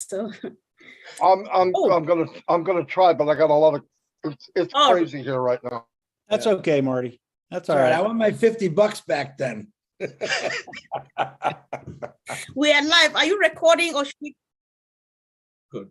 So I'm gonna try, but I got a lot of it's Oh. crazy here right now. That's okay, Marty. That's all All right, I right. want my $50 back then. we are live. Are you recording or should we? Good.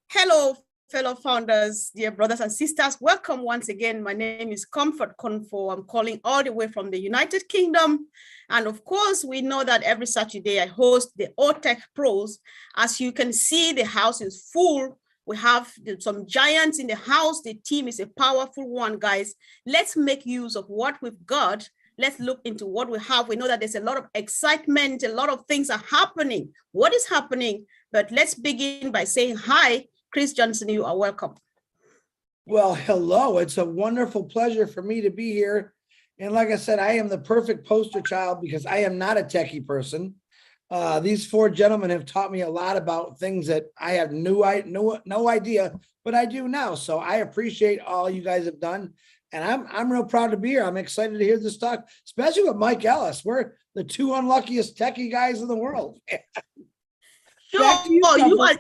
Hello, fellow founders, dear brothers and sisters. Welcome once again. My name is Comfort Confo. I'm calling all the way from the United Kingdom. And of course, we know that every Saturday I host the OTech Pros. As you can see, the house is full. We have some giants in the house. The team is a powerful one, guys. Let's make use of what we've got. Let's look into what we have. We know that there's a lot of excitement. A lot of things are happening. What is happening? But let's begin by saying hi. Chris Johnson, you are welcome. Well, hello. It's a wonderful pleasure for me to be here. And like I said, I am the perfect poster child because I am not a techie person. These four gentlemen have taught me a lot about things that I have no idea, but I do now. So I appreciate all you guys have done. And I'm real proud to be here. I'm excited to hear this talk, especially with Mike Ellis. We're the two unluckiest techie guys in the world. Sure, you are.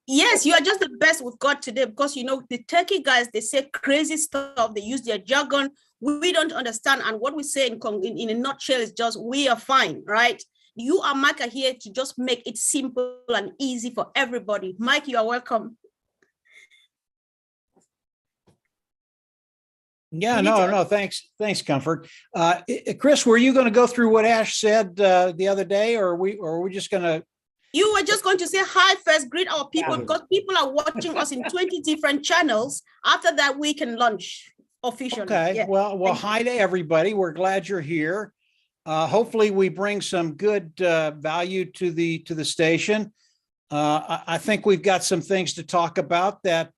Yes, you are just the best we've got today because you know the techie guys, they say crazy stuff. They use their jargon. We don't understand, and what we say in a nutshell is just we are fine, right? You are Mike are here to just make it simple and easy for everybody. Mike, you are welcome. Yeah, no, thanks, Comfort. Chris, were you going to go through what Ash said the other day, or are we just going to? You were just going to say hi first, greet our people, because people are watching us in 20 different channels. After that, we can launch officially. Okay, yeah. Well, hi to everybody. We're glad you're here. Hopefully we bring some good value to the station. I think we've got some things to talk about that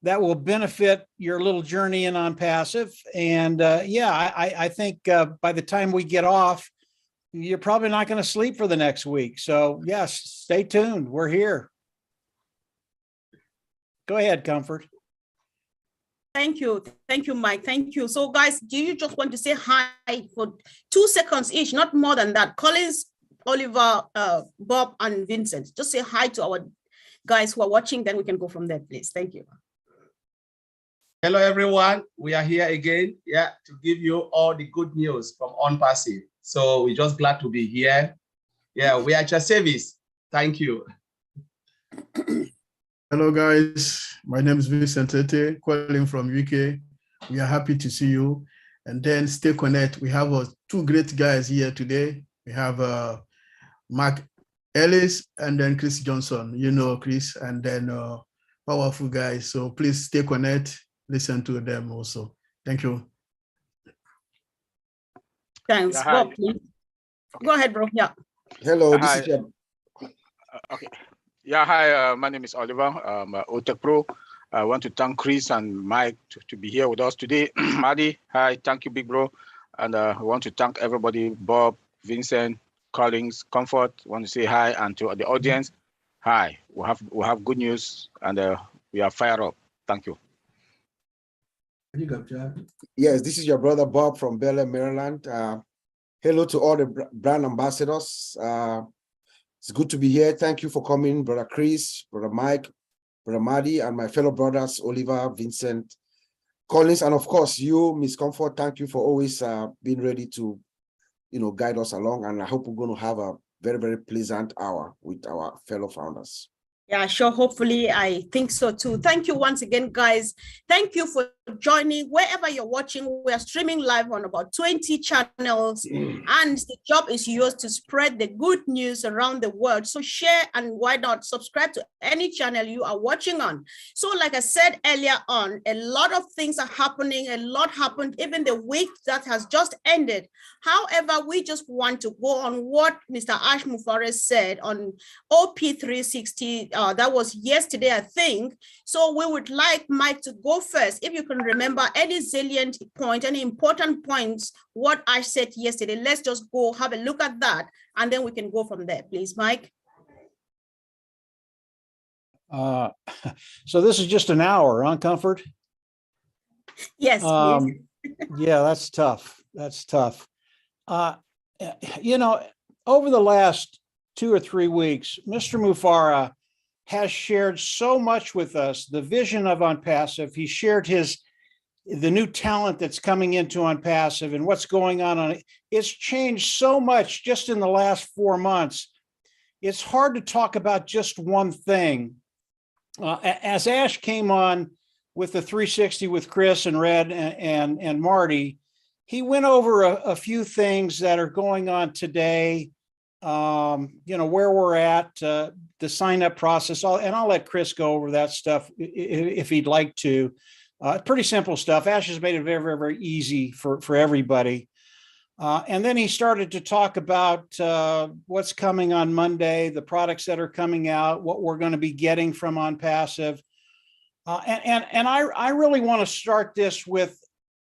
will benefit your little journey in ONPASSIVE. And I think by the time we get off, you're probably not going to sleep for the next week. So yes, stay tuned. We're here. Go ahead, Comfort. Thank you, Mike. Thank you. So guys, do you just want to say hi for 2 seconds each, not more than that? Collins, Oliver, Bob, and Vincent. Just say hi to our guys who are watching, then we can go from there, please. Thank you. Hello, everyone. We are here again, to give you all the good news from ONPASSIVE. So we're just glad to be here. Yeah, we are at your service. Thank you. Hello, guys. My name is Vincent Tete, calling from UK. We are happy to see you. And then stay connected. We have two great guys here today. We have Mark Ellis and then Chris Johnson. You know Chris, and then powerful guys. So please stay connected. Listen to them also. Thank you. Thanks. Yeah, Bob, please. Okay. Go ahead, bro. Yeah. Hello, this is your... okay. Yeah, hi, my name is Oliver. I'm OTech Pro. I want to thank Chris and Mike to be here with us today. Maddie, hi, thank you, big bro. And I want to thank everybody, Bob, Vincent, Collins, Comfort. I want to say hi, and to the audience, hi. We have good news, and we are fired up. Thank you. You go, Jack. Yes, this is your brother Bob from Bel Air, Maryland. Hello to all the brand ambassadors. It's good to be here. Thank you for coming, Brother Chris, Brother Mike, Brother Maddie, and my fellow brothers, Oliver, Vincent, Collins, and of course you, Miss Comfort. Thank you for always being ready to, guide us along. And I hope we're going to have a very, very pleasant hour with our fellow founders. Yeah, sure. Hopefully, I think so too. Thank you once again, guys. Thank you for joining. Wherever you're watching, we are streaming live on about 20 channels, and the job is yours to spread the good news around the world. So share, and why not subscribe to any channel you are watching on. So like I said earlier on, a lot of things are happening. A lot happened even the week that has just ended. However, we just want to go on what Mr. Ash Mufareh said on OP360. That was yesterday, I think. So we would like Mike to go first. If you can remember any salient point, any important points, what I said yesterday, let's just go have a look at that, and then we can go from there, please, Mike. So this is just an hour, huh, Comfort? Yes. Yeah, that's tough. That's tough. Over the last 2 or 3 weeks, Mr. Mufareh has shared so much with us, the vision of ONPASSIVE. He shared the new talent that's coming into ONPASSIVE and what's going on it. It's changed so much just in the last 4 months. It's hard to talk about just one thing. As Ash came on with the 360 with Chris and Red and Marty, he went over a few things that are going on today, where we're at, the sign up process, and I'll let Chris go over that stuff if he'd like to. Pretty simple stuff. Ash has made it very, very, very easy for everybody. And then he started to talk about what's coming on Monday, the products that are coming out, what we're going to be getting from ONPASSIVE. And I really want to start this with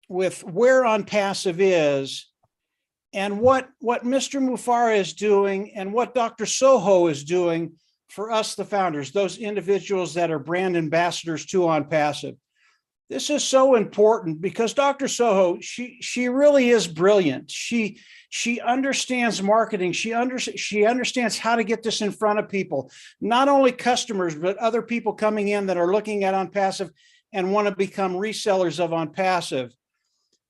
where ONPASSIVE is and what Mr. Mufara is doing and what Dr. Soho is doing for us, the founders, those individuals that are brand ambassadors to ONPASSIVE. This is so important because Dr. Soho, she really is brilliant. She understands marketing. She understands how to get this in front of people, not only customers, but other people coming in that are looking at ONPASSIVE and want to become resellers of ONPASSIVE.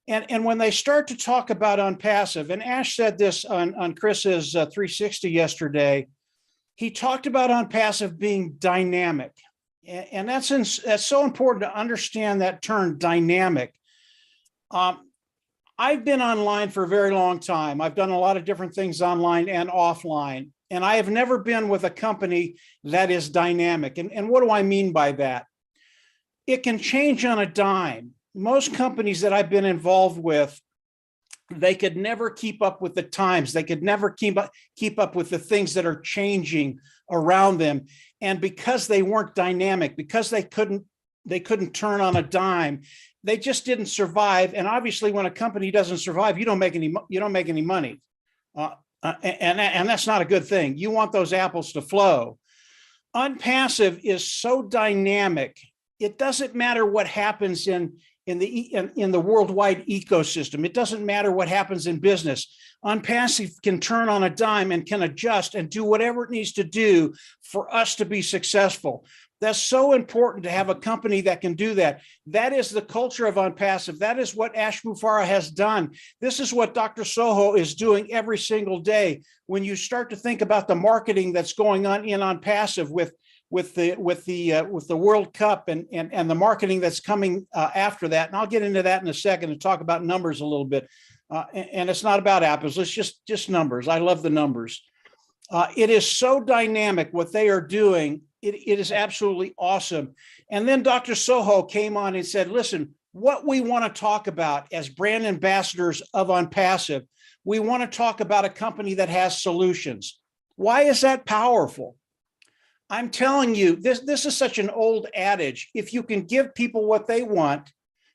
And when they start to talk about ONPASSIVE, and Ash said this on Chris's 360 yesterday, he talked about ONPASSIVE being dynamic. And that's so important to understand that term, dynamic. I've been online for a very long time. I've done a lot of different things online and offline, and I have never been with a company that is dynamic. And what do I mean by that? It can change on a dime. Most companies that I've been involved with, they could never keep up with the times. They could never keep up with the things that are changing around them. And because they weren't dynamic, because they couldn't turn on a dime, they just didn't survive. And obviously, when a company doesn't survive, you don't make any money, and that's not a good thing. You want those apples to flow. ONPASSIVE is so dynamic. It doesn't matter what happens in the worldwide ecosystem. It doesn't matter what happens in business. ONPASSIVE can turn on a dime and can adjust and do whatever it needs to do for us to be successful. That's so important to have a company that can do that. That is the culture of ONPASSIVE. That is what Ash Mufara has done. This is what Dr. Soho is doing every single day. When you start to think about the marketing that's going on in ONPASSIVE with the World Cup and the marketing that's coming after that. And I'll get into that in a second and talk about numbers a little bit. And it's not about apples, it's just numbers. I love the numbers. It is so dynamic what they are doing. It is absolutely awesome. And then Dr. Soho came on and said, listen, what we want to talk about as brand ambassadors of ONPASSIVE, we want to talk about a company that has solutions. Why is that powerful? I'm telling you, this is such an old adage. If you can give people what they want,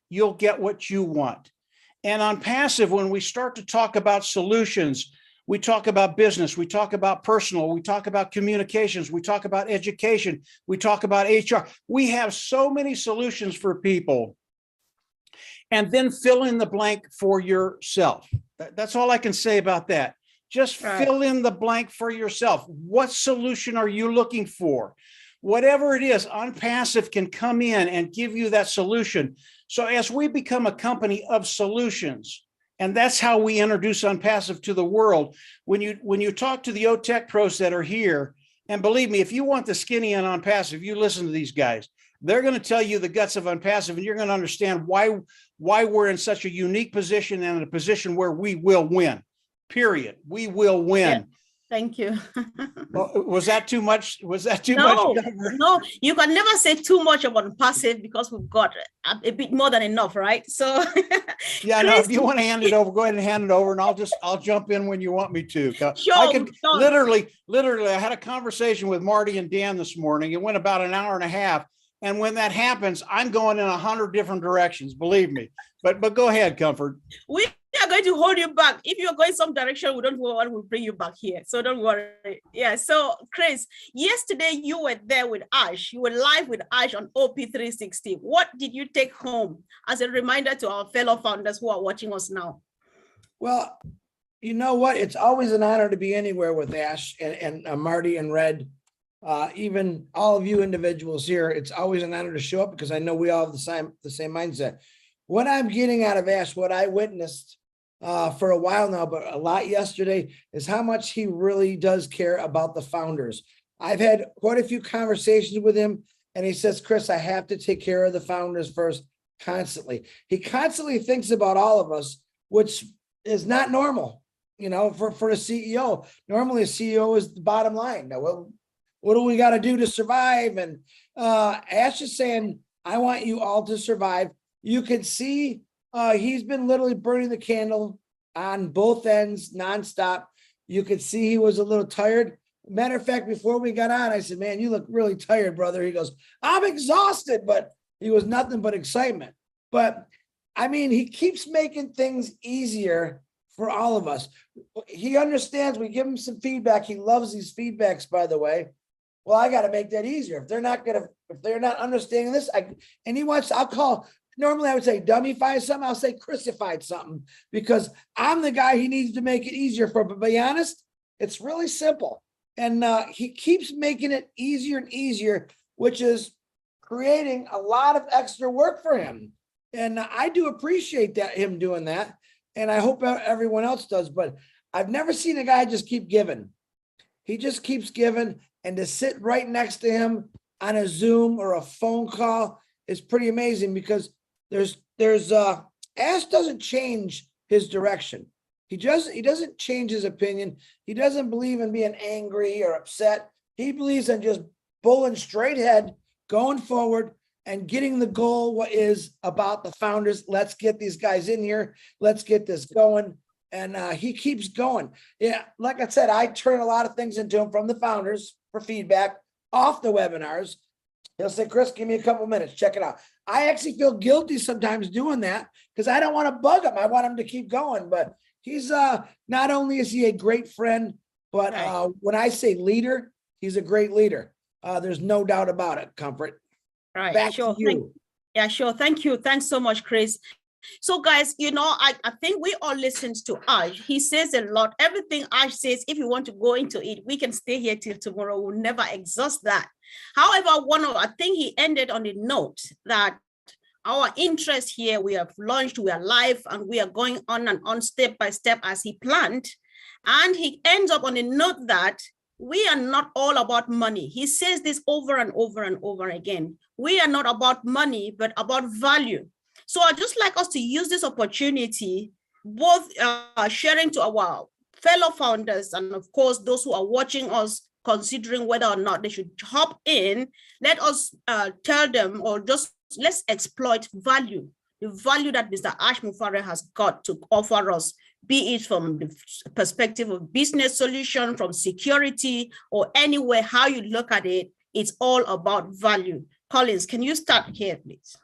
you'll get what you want. And ONPASSIVE, when we start to talk about solutions, we talk about business, we talk about personal, we talk about communications, we talk about education, we talk about HR. We have so many solutions for people. And then fill in the blank for yourself. That's all I can say about that. Just fill in the blank for yourself. What solution are you looking for? Whatever it is, ONPASSIVE can come in and give you that solution. So as we become a company of solutions, and that's how we introduce ONPASSIVE to the world. When you talk to the OTech pros that are here, and believe me, if you want the skinny on ONPASSIVE, you listen to these guys. They're going to tell you the guts of ONPASSIVE, and you're going to understand why we're in such a unique position and a position where we will win. Period. We will win. Yeah. Thank you. Was that too much? Was that too much? much? No, you can never say too much about ONPASSIVE because we've got a bit more than enough, right? So yeah, no, if you want to hand it over, go ahead and hand it over, and I'll jump in when you want me to. Sure. I could literally, I had a conversation with Marty and Dan this morning. It went about an hour and a half. And when that happens, I'm going in 100 different directions, believe me. But go ahead, Comfort. We are going to hold you back. If you're going some direction, we don't want to bring you back here. So don't worry. Yeah. So Chris, yesterday you were there with Ash. You were live with Ash on OP360. What did you take home as a reminder to our fellow founders who are watching us now? Well, you know what? It's always an honor to be anywhere with Ash and Marty and Red. even all of you individuals here. It's always an honor to show up because I know we all have the same mindset. What I'm getting out of Ash, what I witnessed for a while now, but a lot yesterday, is how much he really does care about the founders. I've had quite a few conversations with him, and he says, Chris, I have to take care of the founders first, constantly. He constantly thinks about all of us, which is not normal, you know, for a CEO. Normally a CEO is the bottom line. Now, what do we got to do to survive? And Ash is saying, I want you all to survive. You can see he's been literally burning the candle on both ends nonstop. You could see he was a little tired. Matter of fact, before we got on, I said, man, you look really tired, brother. He goes, I'm exhausted, but he was nothing but excitement. But I mean, he keeps making things easier for all of us. He understands. We give him some feedback. He loves these feedbacks, by the way. Well, I got to make that easier. If they're not understanding this, and he wants, normally I would say dummyfied something. I'll say Chrisified something, because I'm the guy he needs to make it easier for. But to be honest, it's really simple. And he keeps making it easier and easier, which is creating a lot of extra work for him. And I do appreciate him doing that. And I hope everyone else does. But I've never seen a guy just keep giving. He just keeps giving. And to sit right next to him on a Zoom or a phone call is pretty amazing, because Ash doesn't change his direction. He doesn't change his opinion. He doesn't believe in being angry or upset. He believes in just bowling straight ahead, going forward, and getting the goal. What is about the founders? Let's get these guys in here. Let's get this going. And he keeps going. Yeah, like I said, I turn a lot of things into him from the founders for feedback off the webinars. He'll say, Chris, give me a couple minutes. Check it out. I actually feel guilty sometimes doing that because I don't want to bug him. I want him to keep going. But he's not only is he a great friend, but when I say leader, he's a great leader. There's no doubt about it. Comfort. Right. Back Sure. to you. Yeah, sure. Thank you. Thanks so much, Chris. So guys, you know, I think we all listened to Ash. He says a lot. Everything Ash says, if you want to go into it, we can stay here till tomorrow. We'll never exhaust that. However, I think he ended on a note that our interest here, we have launched, we are live, and we are going on and on step by step as he planned. And he ends up on a note that we are not all about money. He says this over and over and over again. We are not about money, but about value. So I'd just like us to use this opportunity, both sharing to our fellow founders and of course, those who are watching us, considering whether or not they should hop in. Let us tell them, or just let's exploit value, the value that Mr. Ash Mufareh has got to offer us, be it from the perspective of business solution, from security, or anywhere, how you look at it, it's all about value. Collins, can you start here, please?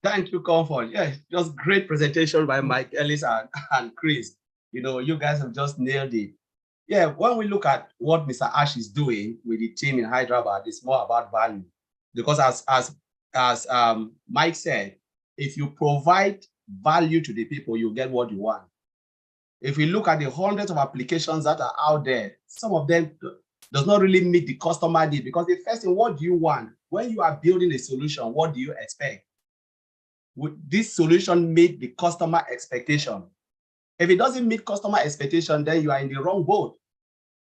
Thank you, Comfort. Yes, just great presentation by Mike Ellis and Chris. You know, you guys have just nailed it. Yeah, when we look at what Mr. Ash is doing with the team in Hyderabad, it's more about value. Because as Mike said, if you provide value to the people, you get what you want. If we look at the hundreds of applications that are out there, some of them does not really meet the customer need, because the first thing, what do you want? When you are building a solution, what do you expect? Would this solution meet the customer expectation? If it doesn't meet customer expectation, then you are in the wrong boat,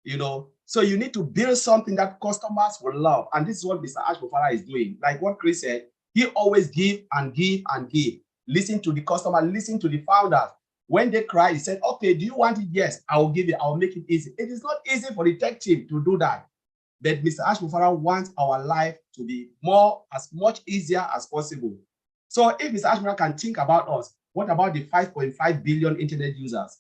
you know? So you need to build something that customers will love. And this is what Mr. Ash Mufareh is doing. Like what Chris said, he always give and give and give. Listen to the customer, listen to the founders. When they cry, he said, okay, do you want it? Yes, I will give it. I will make it easy. It is not easy for the tech team to do that. But Mr. Ash Mufareh wants our life to be as much easier as possible. So if Mr. Ash Mufareh can think about us, what about the 5.5 billion internet users?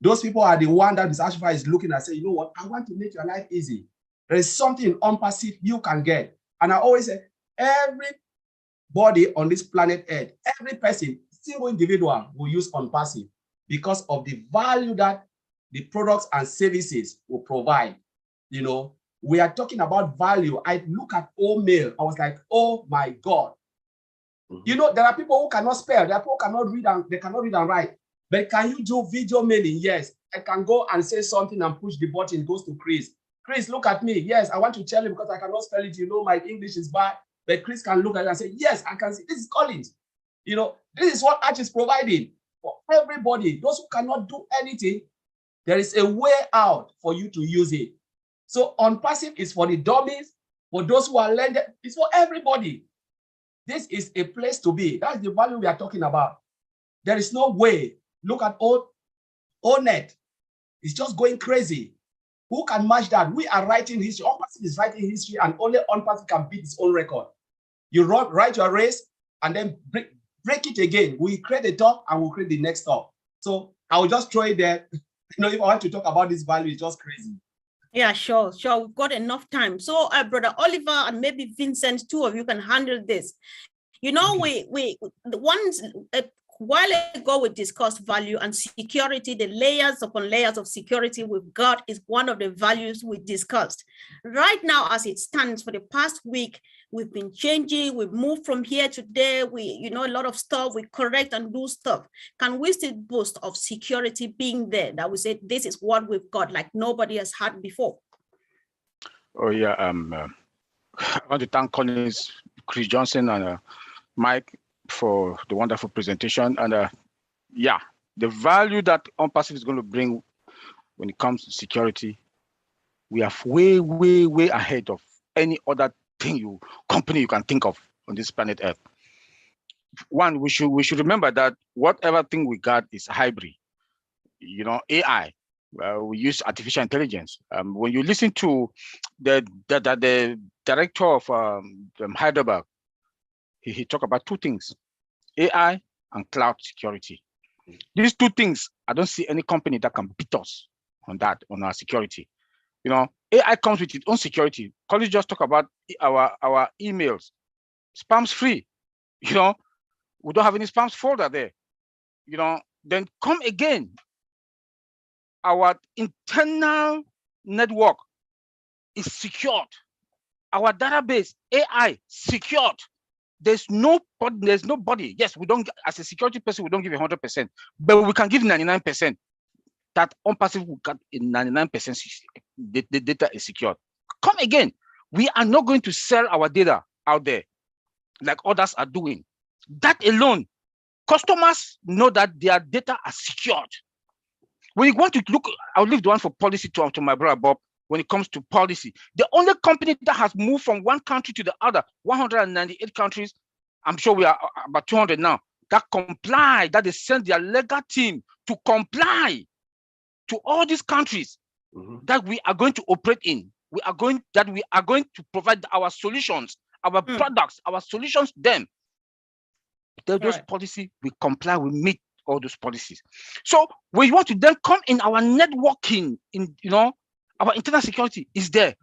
Those people are the one that Mr. Ash Mufareh is looking at, say, you know what, I want to make your life easy. There is something ONPASSIVE you can get. And I always say, everybody on this planet Earth, every person, single individual will use ONPASSIVE because of the value that the products and services will provide. You know, we are talking about value. I look at mail. I was like, oh my God. You know, there are people who cannot spell, there are people who cannot read and they cannot read and write. But can you do video mailing? Yes, I can go and say something and push the button, it goes to Chris. Chris, look at me. Yes, I want to tell you because I cannot spell it. You know, my English is bad. But Chris can look at it and say, yes, I can see. This is Collins. You know, this is what Arch is providing for everybody. Those who cannot do anything, there is a way out for you to use it. So ONPASSIVE is for the dummies, for those who are learned. It's for everybody. This is a place to be. That's the value we are talking about. There is no way. Look at ONET. It's just going crazy. Who can match that? We are writing history. ONPASSIVE is writing history, and only ONPASSIVE can beat its own record. You write your race and then break it again. We create a top and we'll create the next top. So I will just throw it there. You know, if I want to talk about this value, it's just crazy. Yeah, sure. We've got enough time. So, Brother Oliver and maybe Vincent, two of you can handle this. You know, a while ago we discussed value and security. The layers upon layers of security we've got is one of the values we discussed. Right now, as it stands, for the past week, we've been changing. We've moved from here to there. A lot of stuff. We correct and do stuff. Can we still boast of security being there? That we say this is what we've got, like nobody has had before. Oh yeah. I want to thank Collins, Chris Johnson, and Mike for the wonderful presentation. And yeah, the value that ONPASSIVE is going to bring when it comes to security, we are way, way, way ahead of any other company you can think of on this planet Earth. One, we should remember that whatever thing we got is hybrid. You know, AI. We use artificial intelligence. When you listen to the director of Hyderabad, he talked about two things: AI and cloud security. These two things, I don't see any company that can beat us on our security. You know, AI comes with its own security. College just talk about our emails, spams free. You know, we don't have any spams folder there. You know, then come again. Our internal network is secured. Our database, AI, secured. There's nobody. Yes, we don't, as a security person, we don't give 100%, but we can give 99%. That ONPASSIVE will get 99%. The data is secured. Come again. We are not going to sell our data out there like others are doing. That alone, customers know that their data are secured. When you want to look, I'll leave the one for policy to my brother Bob. When it comes to policy, the only company that has moved from one country to the other, 198 countries, I'm sure we are about 200 now, that comply, that they send their legal team to comply to all these countries that we are going to operate in. We are going to provide our solutions, our products, our solutions to them. Those policies, we comply, we meet all those policies. So we want to then come in our networking, in our internal security is there.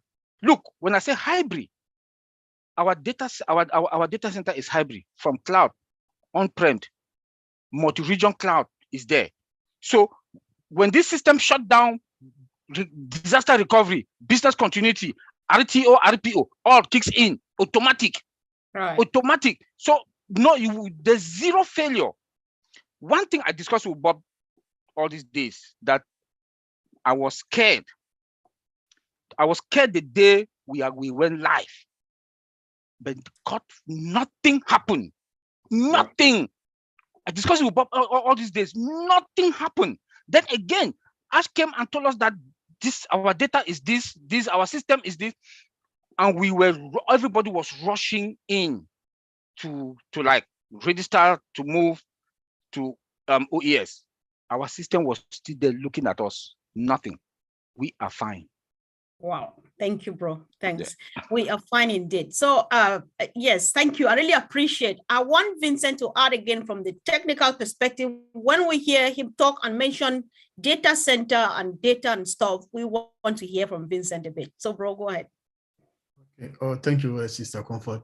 Look, when I say hybrid, our data center is hybrid, from cloud, on-prem, multi-region cloud is there. So when this system shut down, disaster recovery, business continuity, RTO, RPO, all kicks in, automatic. Automatic. So there's zero failure. One thing I discussed with Bob all these days, that I was scared. I was scared the day we went live, but nothing happened. Nothing. I discussed with Bob all these days. Nothing happened. Then again, Ash came and told us that our data is this, our system is this, and everybody was rushing in to like register to move to OES. Our system was still there looking at us. Nothing. We are fine. Wow. Thank you, bro. Thanks. Yeah. We are fine indeed. So yes, thank you. I really appreciate. I want Vincent to add again from the technical perspective. When we hear him talk and mention data center and data and stuff, we want to hear from Vincent a bit. So bro, go ahead. Okay. Oh, thank you, Sister Comfort.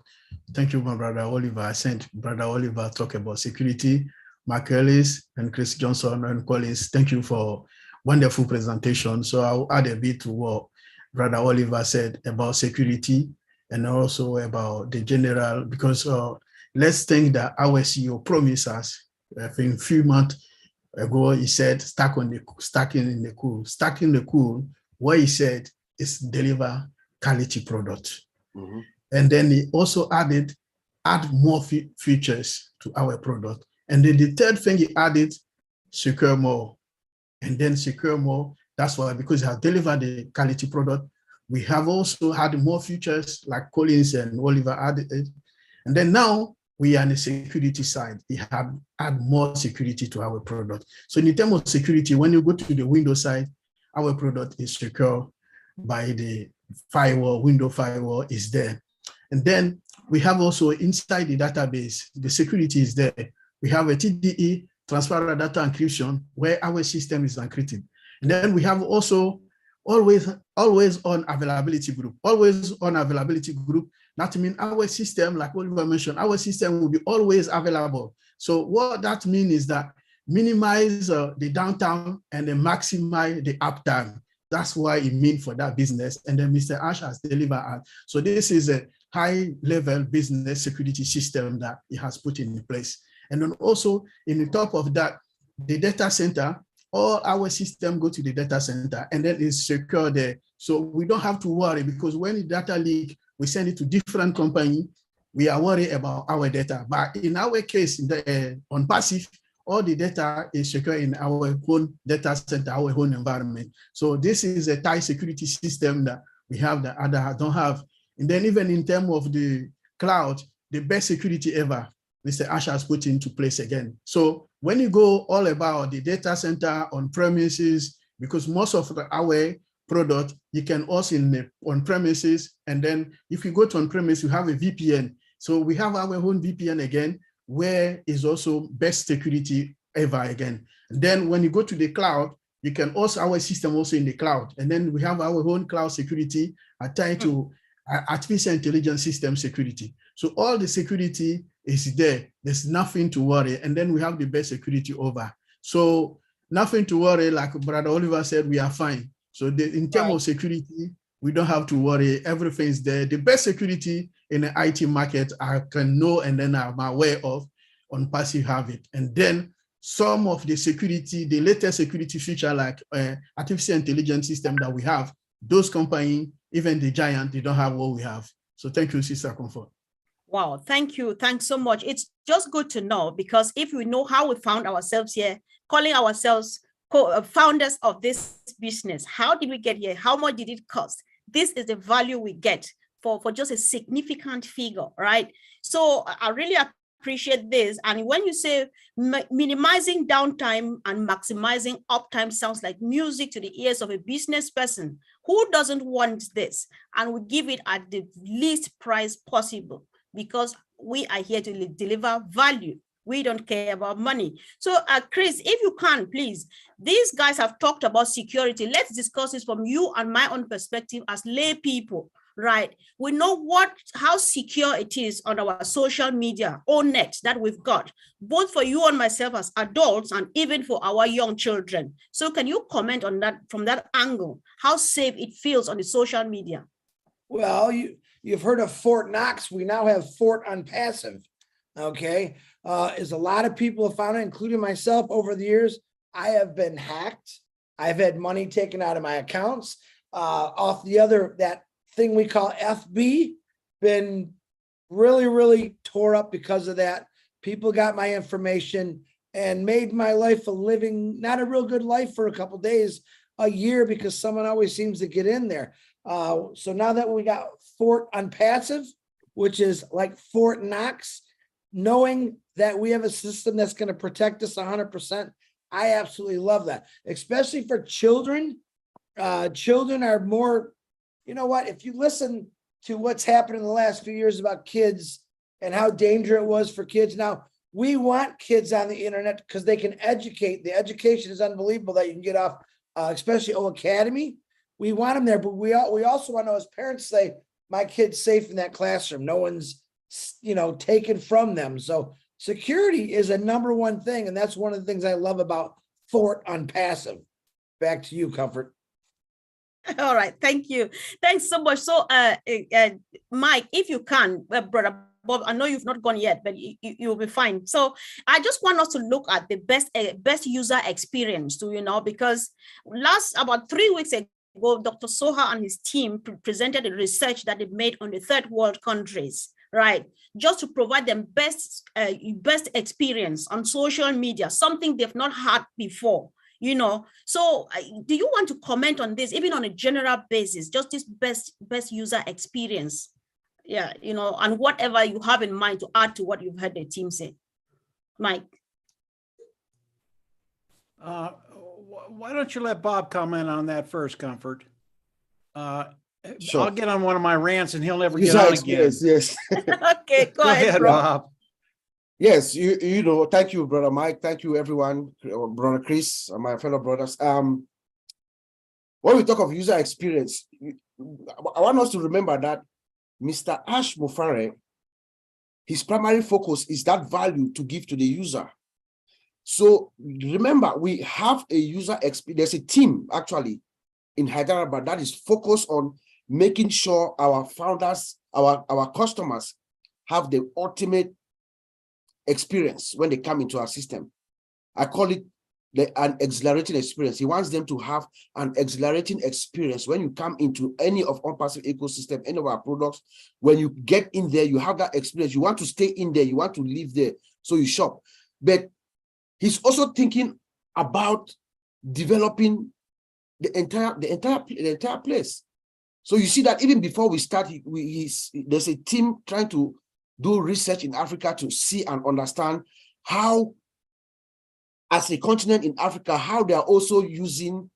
Thank you, my brother Oliver. I sent brother Oliver talk about security. Mark Ellis and Chris Johnson and Collins, thank you for wonderful presentation. So I'll add a bit to what Brother Oliver said about security and also about the general, because let's think that our CEO promised us, I think a few months ago, he said, stacking in the cool. What he said is deliver quality product. Mhm. And then he also add more features to our product. And then the third thing he added, secure more. And then secure more, that's why, because he has delivered the quality product, we have also had more features like Collins and Oliver added it. And then now we are on the security side. We have add more security to our product. So in terms of security, when you go to the Windows side, our product is secure by the firewall, window firewall is there. And then we have also inside the database, the security is there. We have a TDE, transparent data encryption, where our system is encrypted. And then we have also always on availability group, always on availability group. That means our system, like Oliver mentioned, our system will be always available. So what that means is that minimize the downtime and then maximize the uptime. That's why it means for that business. And then Mr. Ash has delivered. So this is a high level business security system that he has put in place. And then also in the top of that, the data center, all our system go to the data center and then it's secure there. So we don't have to worry, because when the data leak, we send it to different company, we are worried about our data. But in our case, on passive, all the data is secure in our own data center, our own environment. So this is a tight security system that we have that others don't have. And then even in terms of the cloud, the best security ever, Mr. Ash has put into place again. So when you go all about the data center on premises, because most of our product, you can also on premises. And then if you go to on premise, you have a VPN. So we have our own VPN again, where is also best security ever again. And then when you go to the cloud, you can also, our system also in the cloud. And then we have our own cloud security attached to artificial intelligence system security. So all the security is there. There's nothing to worry. And then we have the best security over. So nothing to worry, like Brother Oliver said, we are fine. So in terms of security, we don't have to worry. Everything's there. The best security in the IT market I can know and then I'm aware of, ONPASSIVE have it. And then some of the security, the latest security feature like artificial intelligence system that we have, those companies, even the giant, they don't have what we have. So thank you, Sister Comfort. Wow, thank you. Thanks so much. It's just good to know, because if we know how we found ourselves here, calling ourselves founders of this business, how did we get here? How much did it cost? This is the value we get for just a significant figure, right? So I really appreciate this. And when you say minimizing downtime and maximizing uptime sounds like music to the ears of a business person. Who doesn't want this? And we give it at the least price possible, because we are here to deliver value. We don't care about money. So Chris, if you can, please, these guys have talked about security. Let's discuss this from you and my own perspective as lay people, right? We know how secure it is on our social media or net that we've got, both for you and myself as adults and even for our young children. So can you comment on that from that angle, how safe it feels on the social media? Well, you've heard of Fort Knox. We now have Fort ONPASSIVE. Okay. As a lot of people have found it, including myself over the years, I have been hacked. I've had money taken out of my accounts. Off that thing we call FB, been really, really tore up because of that. People got my information and made my life not a real good life for a couple of days, a year, because someone always seems to get in there. So now that we got Fort ONPASSIVE, which is like Fort Knox, knowing that we have a system that's going to protect us 100%, I absolutely love that, especially for children. Children are more, you know what, if you listen to what's happened in the last few years about kids and how dangerous it was for kids. Now, we want kids on the internet because they can educate. The education is unbelievable that you can get off, especially O Academy. We want them there, but we also want to know as parents say, my kid's safe in that classroom. No one's, taken from them. So security is a number one thing. And that's one of the things I love about Fort ONPASSIVE. Back to you, Comfort. All right. Thank you. Thanks so much. So, Mike, if you can, Brother Bob, I know you've not gone yet, but you'll be fine. So I just want us to look at the best user experience too, because about 3 weeks ago, ago, Dr. Soha and his team presented a research that they made on the third world countries, right? Just to provide them best experience on social media, something they've not had before, you know. So do you want to comment on this, even on a general basis, just this best user experience? Yeah, you know, and whatever you have in mind to add to what you've heard the team say. Mike. Why don't you let Bob comment on that first, Comfort? Sure. I'll get on one of my rants and he'll never get User on again. experience, yes. Okay, go Go ahead, bro. Bob. Yes, you know, thank you, Brother Mike. Thank you, everyone, Brother Chris, and my fellow brothers. When we talk of user experience, I want us to remember that Mr. Ash Mufare, his primary focus is that value to give to the user. So remember, we have a user experience. There's a team actually in Hyderabad that is focused on making sure our founders, our customers have the ultimate experience when they come into our system. I call it an exhilarating experience. He wants them to have an exhilarating experience when you come into any of ONPASSIVE ecosystem, any of our products. When you get in there, you have that experience. You want to stay in there, you want to live there, so you shop. But he's also thinking about developing the entire place. So you see that even before we start, there's a team trying to do research in Africa to see and understand how, as a continent in Africa, how they are also using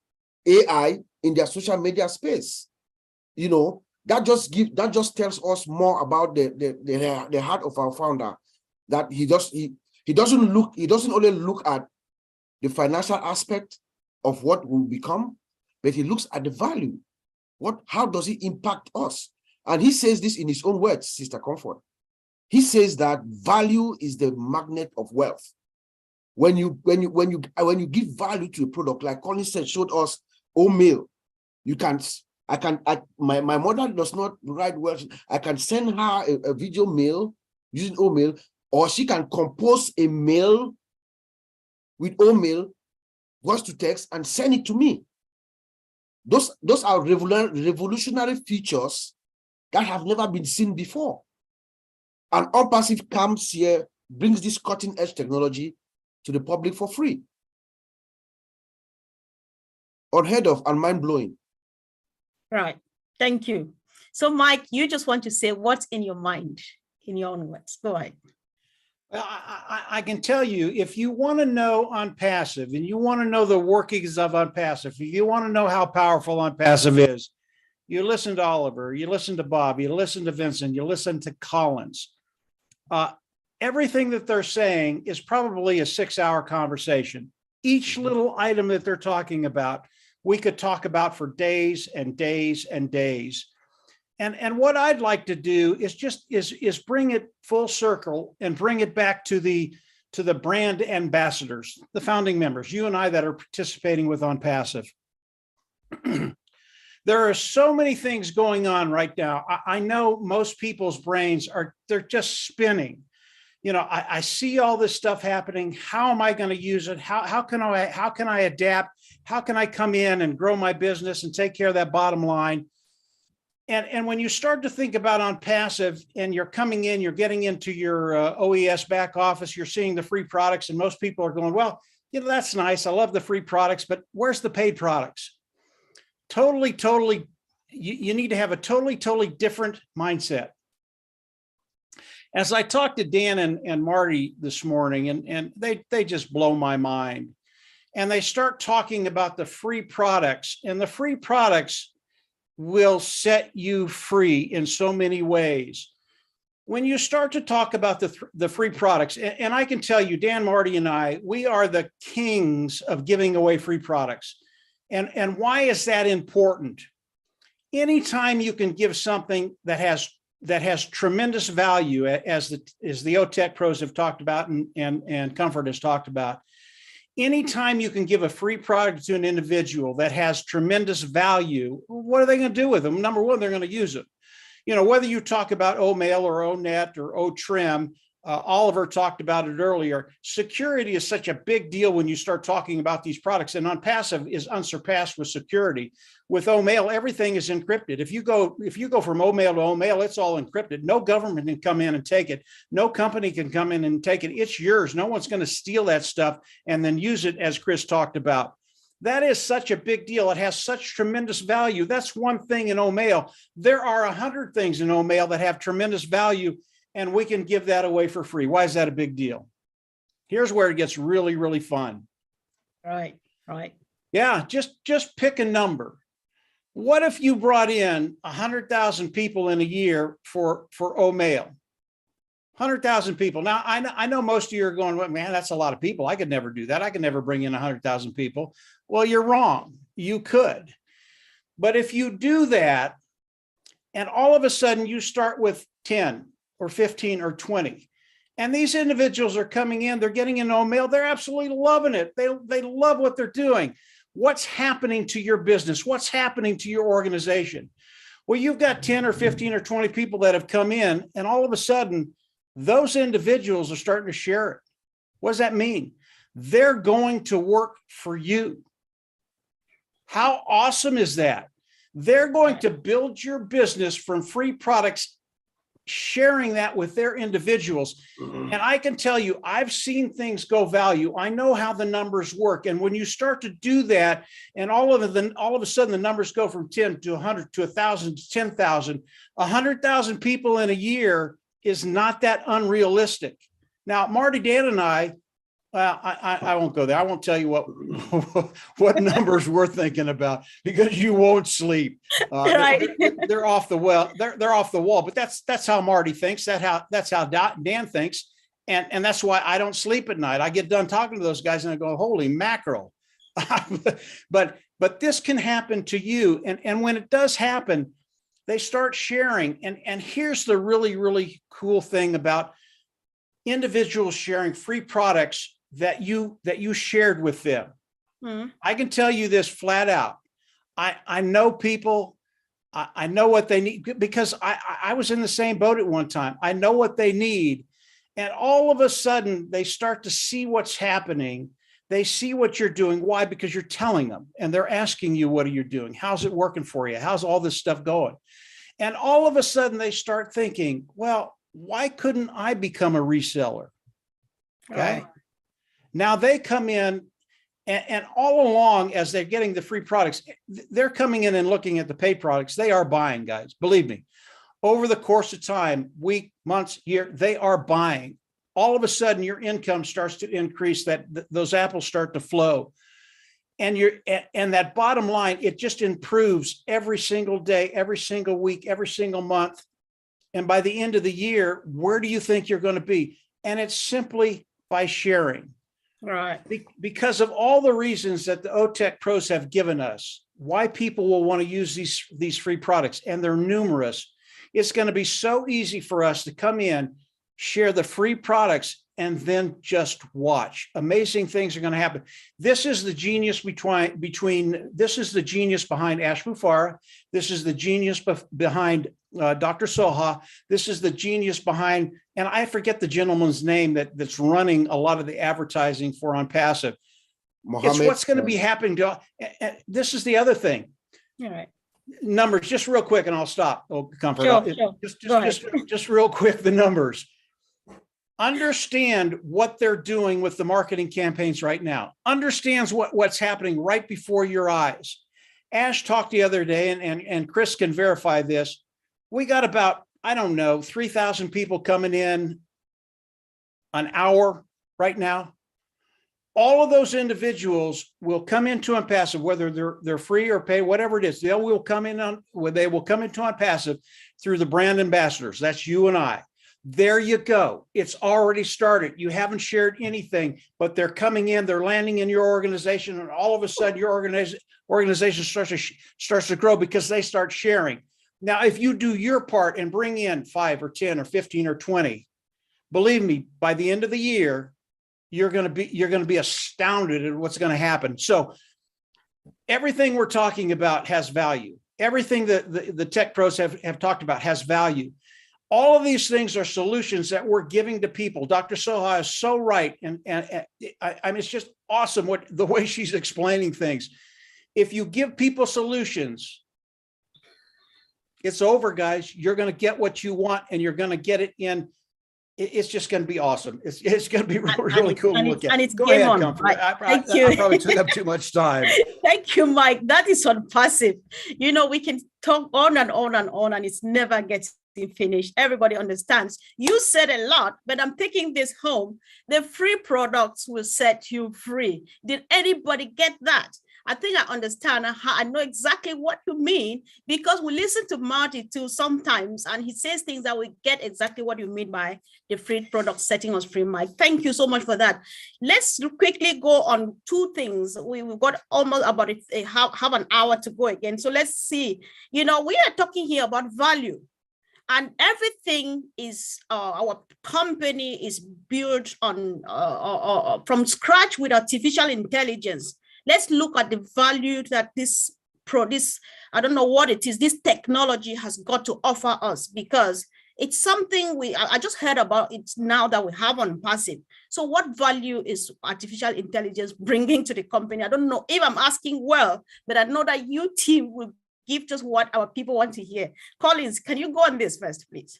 AI in their social media space. You know, that just tells us more about the heart of our founder, that he doesn't only look at the financial aspect of what will become, but he looks at the value. How does it impact us? And he says this in his own words, Sister Comfort. He says that value is the magnet of wealth. When you give value to a product, like Colin said, showed us oatmeal. My mother does not write well. I can send her a video mail using oatmeal, or she can compose a mail with oatmeal, voice to text, and send it to me. Those are revolutionary features that have never been seen before. And ONPASSIVE comes here, brings this cutting-edge technology to the public for free. Unheard of and mind-blowing. Right. Thank you. So, Mike, you just want to say what's in your mind, in your own words. Go ahead. I can tell you, if you want to know ONPASSIVE and you want to know the workings of ONPASSIVE, if you want to know how powerful ONPASSIVE is, you listen to Oliver, you listen to Bob, you listen to Vincent, you listen to Collins. Everything that they're saying is probably a 6-hour conversation. Each little item that they're talking about, we could talk about for days and days and days. And what I'd like to do is bring it full circle and bring it back to the brand ambassadors, the founding members, you and I that are participating with ONPASSIVE. There are so many things going on right now. I know most people's brains they're just spinning. You know, I see all this stuff happening. How am I going to use it? How can I adapt? How can I come in and grow my business and take care of that bottom line? And when you start to think about ONPASSIVE and you're coming in, you're getting into your OES back office, you're seeing the free products, and most people are going, well, you know, that's nice. I love the free products, but where's the paid products? Totally, you need to have a totally different mindset. As I talked to Dan and Marty this morning, and they just blow my mind. And they start talking about the free products, and the free products will set you free in so many ways. When you start to talk about the free products, and I can tell you, Dan, Marty, and I, we are the kings of giving away free products. And why is that important? Anytime you can give something that has tremendous value, as the OTech pros have talked about and Comfort has talked about, anytime you can give a free product to an individual that has tremendous value, what are they going to do with them? Number one, they're going to use it. You know, whether you talk about OMail or ONet or OTrim, Oliver talked about it earlier. Security is such a big deal when you start talking about these products, and ONPASSIVE is unsurpassed with security. With OMail, everything is encrypted. If you go from OMail to OMail, it's all encrypted. No government can come in and take it. No company can come in and take it. It's yours. No one's going to steal that stuff and then use it, as Chris talked about. That is such a big deal. It has such tremendous value. That's one thing in OMail. There are 100 things in OMail that have tremendous value, and we can give that away for free. Why is that a big deal? Here's where it gets really, really fun. Right. Yeah, just pick a number. What if you brought in 100,000 people in a year for OMail? 100,000 people. Now, I know most of you are going, well, man, that's a lot of people. I could never do that. I could never bring in 100,000 people. Well, you're wrong. You could. But if you do that, and all of a sudden you start with 10 or 15 or 20, and these individuals are coming in, they're getting in OMail, they're absolutely loving it. They love what they're doing. What's happening to your business? What's happening to your organization? Well, you've got 10 or 15 or 20 people that have come in, and all of a sudden, those individuals are starting to share it. What does that mean? They're going to work for you. How awesome is that? They're going to build your business from free products, sharing that with their individuals. And I can tell you, I've seen things go value. I know how the numbers work. And when you start to do that, and all of a sudden the numbers go from 10 to 100 to 1,000 to 10,000, 100,000 people in a year is not that unrealistic. Now, Marty, Dan, and I won't go there. I won't tell you what numbers we're thinking about, because you won't sleep. Right. They're off the well. They're off the wall. But that's how Marty thinks. That's how Dan thinks, and that's why I don't sleep at night. I get done talking to those guys and I go, holy mackerel! but this can happen to you, and when it does happen, they start sharing. And here's the really, really cool thing about individuals sharing free products that you shared with them. Mm-hmm. I can tell you this flat out. I know people, I know what they need, because I was in the same boat at one time. I know what they need. And all of a sudden they start to see what's happening. They see what you're doing. Why? Because you're telling them, and they're asking you, what are you doing? How's it working for you? How's all this stuff going? And all of a sudden they start thinking, well, why couldn't I become a reseller? Okay. Right. Now they come in, and all along, as they're getting the free products, they're coming in and looking at the paid products. They are buying, guys. Believe me, over the course of time, week, months, year, they are buying. All of a sudden, your income starts to increase. Those apples start to flow, and that bottom line, it just improves every single day, every single week, every single month. And by the end of the year, where do you think you're going to be? And it's simply by sharing. Right. Because of all the reasons that the OTech pros have given us, why people will want to use these free products, and they're numerous. It's going to be so easy for us to come in, share the free products, and then just watch. Amazing things are going to happen. This is the genius this is the genius behind Ash Mufareh. This is the genius behind Dr. Soha. This is the genius behind, and I forget the gentleman's name that's running a lot of the advertising for ONPASSIVE. It's what's going to be happening to. This is the other thing. All right. Numbers, just real quick, and I'll stop. Oh, Comfort. Sure. Just real quick, the numbers. Understand what they're doing with the marketing campaigns right now. Understands what's happening right before your eyes. Ash talked the other day, and Chris can verify this. We got about, 3,000 people coming in an hour right now. All of those individuals will come into ONPASSIVE, whether they're free or pay, whatever it is. They will come into ONPASSIVE through the brand ambassadors. That's you and I. There you go. It's already started. You haven't shared anything, but they're coming in, they're landing in your organization, and all of a sudden your organization starts to grow because they start sharing. Now, if you do your part and bring in 5 or 10 or 15 or 20, believe me, by the end of the year, you're going to be astounded at what's going to happen. So everything we're talking about has value. Everything that the tech pros have talked about has value. All of these things are solutions that we're giving to people. Dr. Soha is so right. And I mean, it's just awesome the way she's explaining things. If you give people solutions, it's over, guys. You're going to get what you want, and you're going to get it in. It's just going to be awesome. It's going to be really cool to look at. And it's Go game ahead, on. Comfort. Right. I probably took up too much time. Thank you, Mike. That is ONPASSIVE. You know, we can talk on and on and on, and it's never getting finished. Everybody understands. You said a lot, but I'm taking this home. The free products will set you free. Did anybody get that? I think I understand. I know exactly what you mean, because we listen to Marty too sometimes, and he says things that we get exactly what you mean by the free product setting us free, Mike. Thank you so much for that. Let's quickly go on two things. We've got almost about half an hour to go again. So let's see. You know, we are talking here about value. And everything is, our company is built on from scratch with artificial intelligence. Let's look at the value that this, I don't know what it is, this technology has got to offer us, because it's something I just heard about it now that we have ONPASSIVE. So what value is artificial intelligence bringing to the company? I don't know if I'm asking well, but I know that you team will give just what our people want to hear. Collins, can you go on this first, please?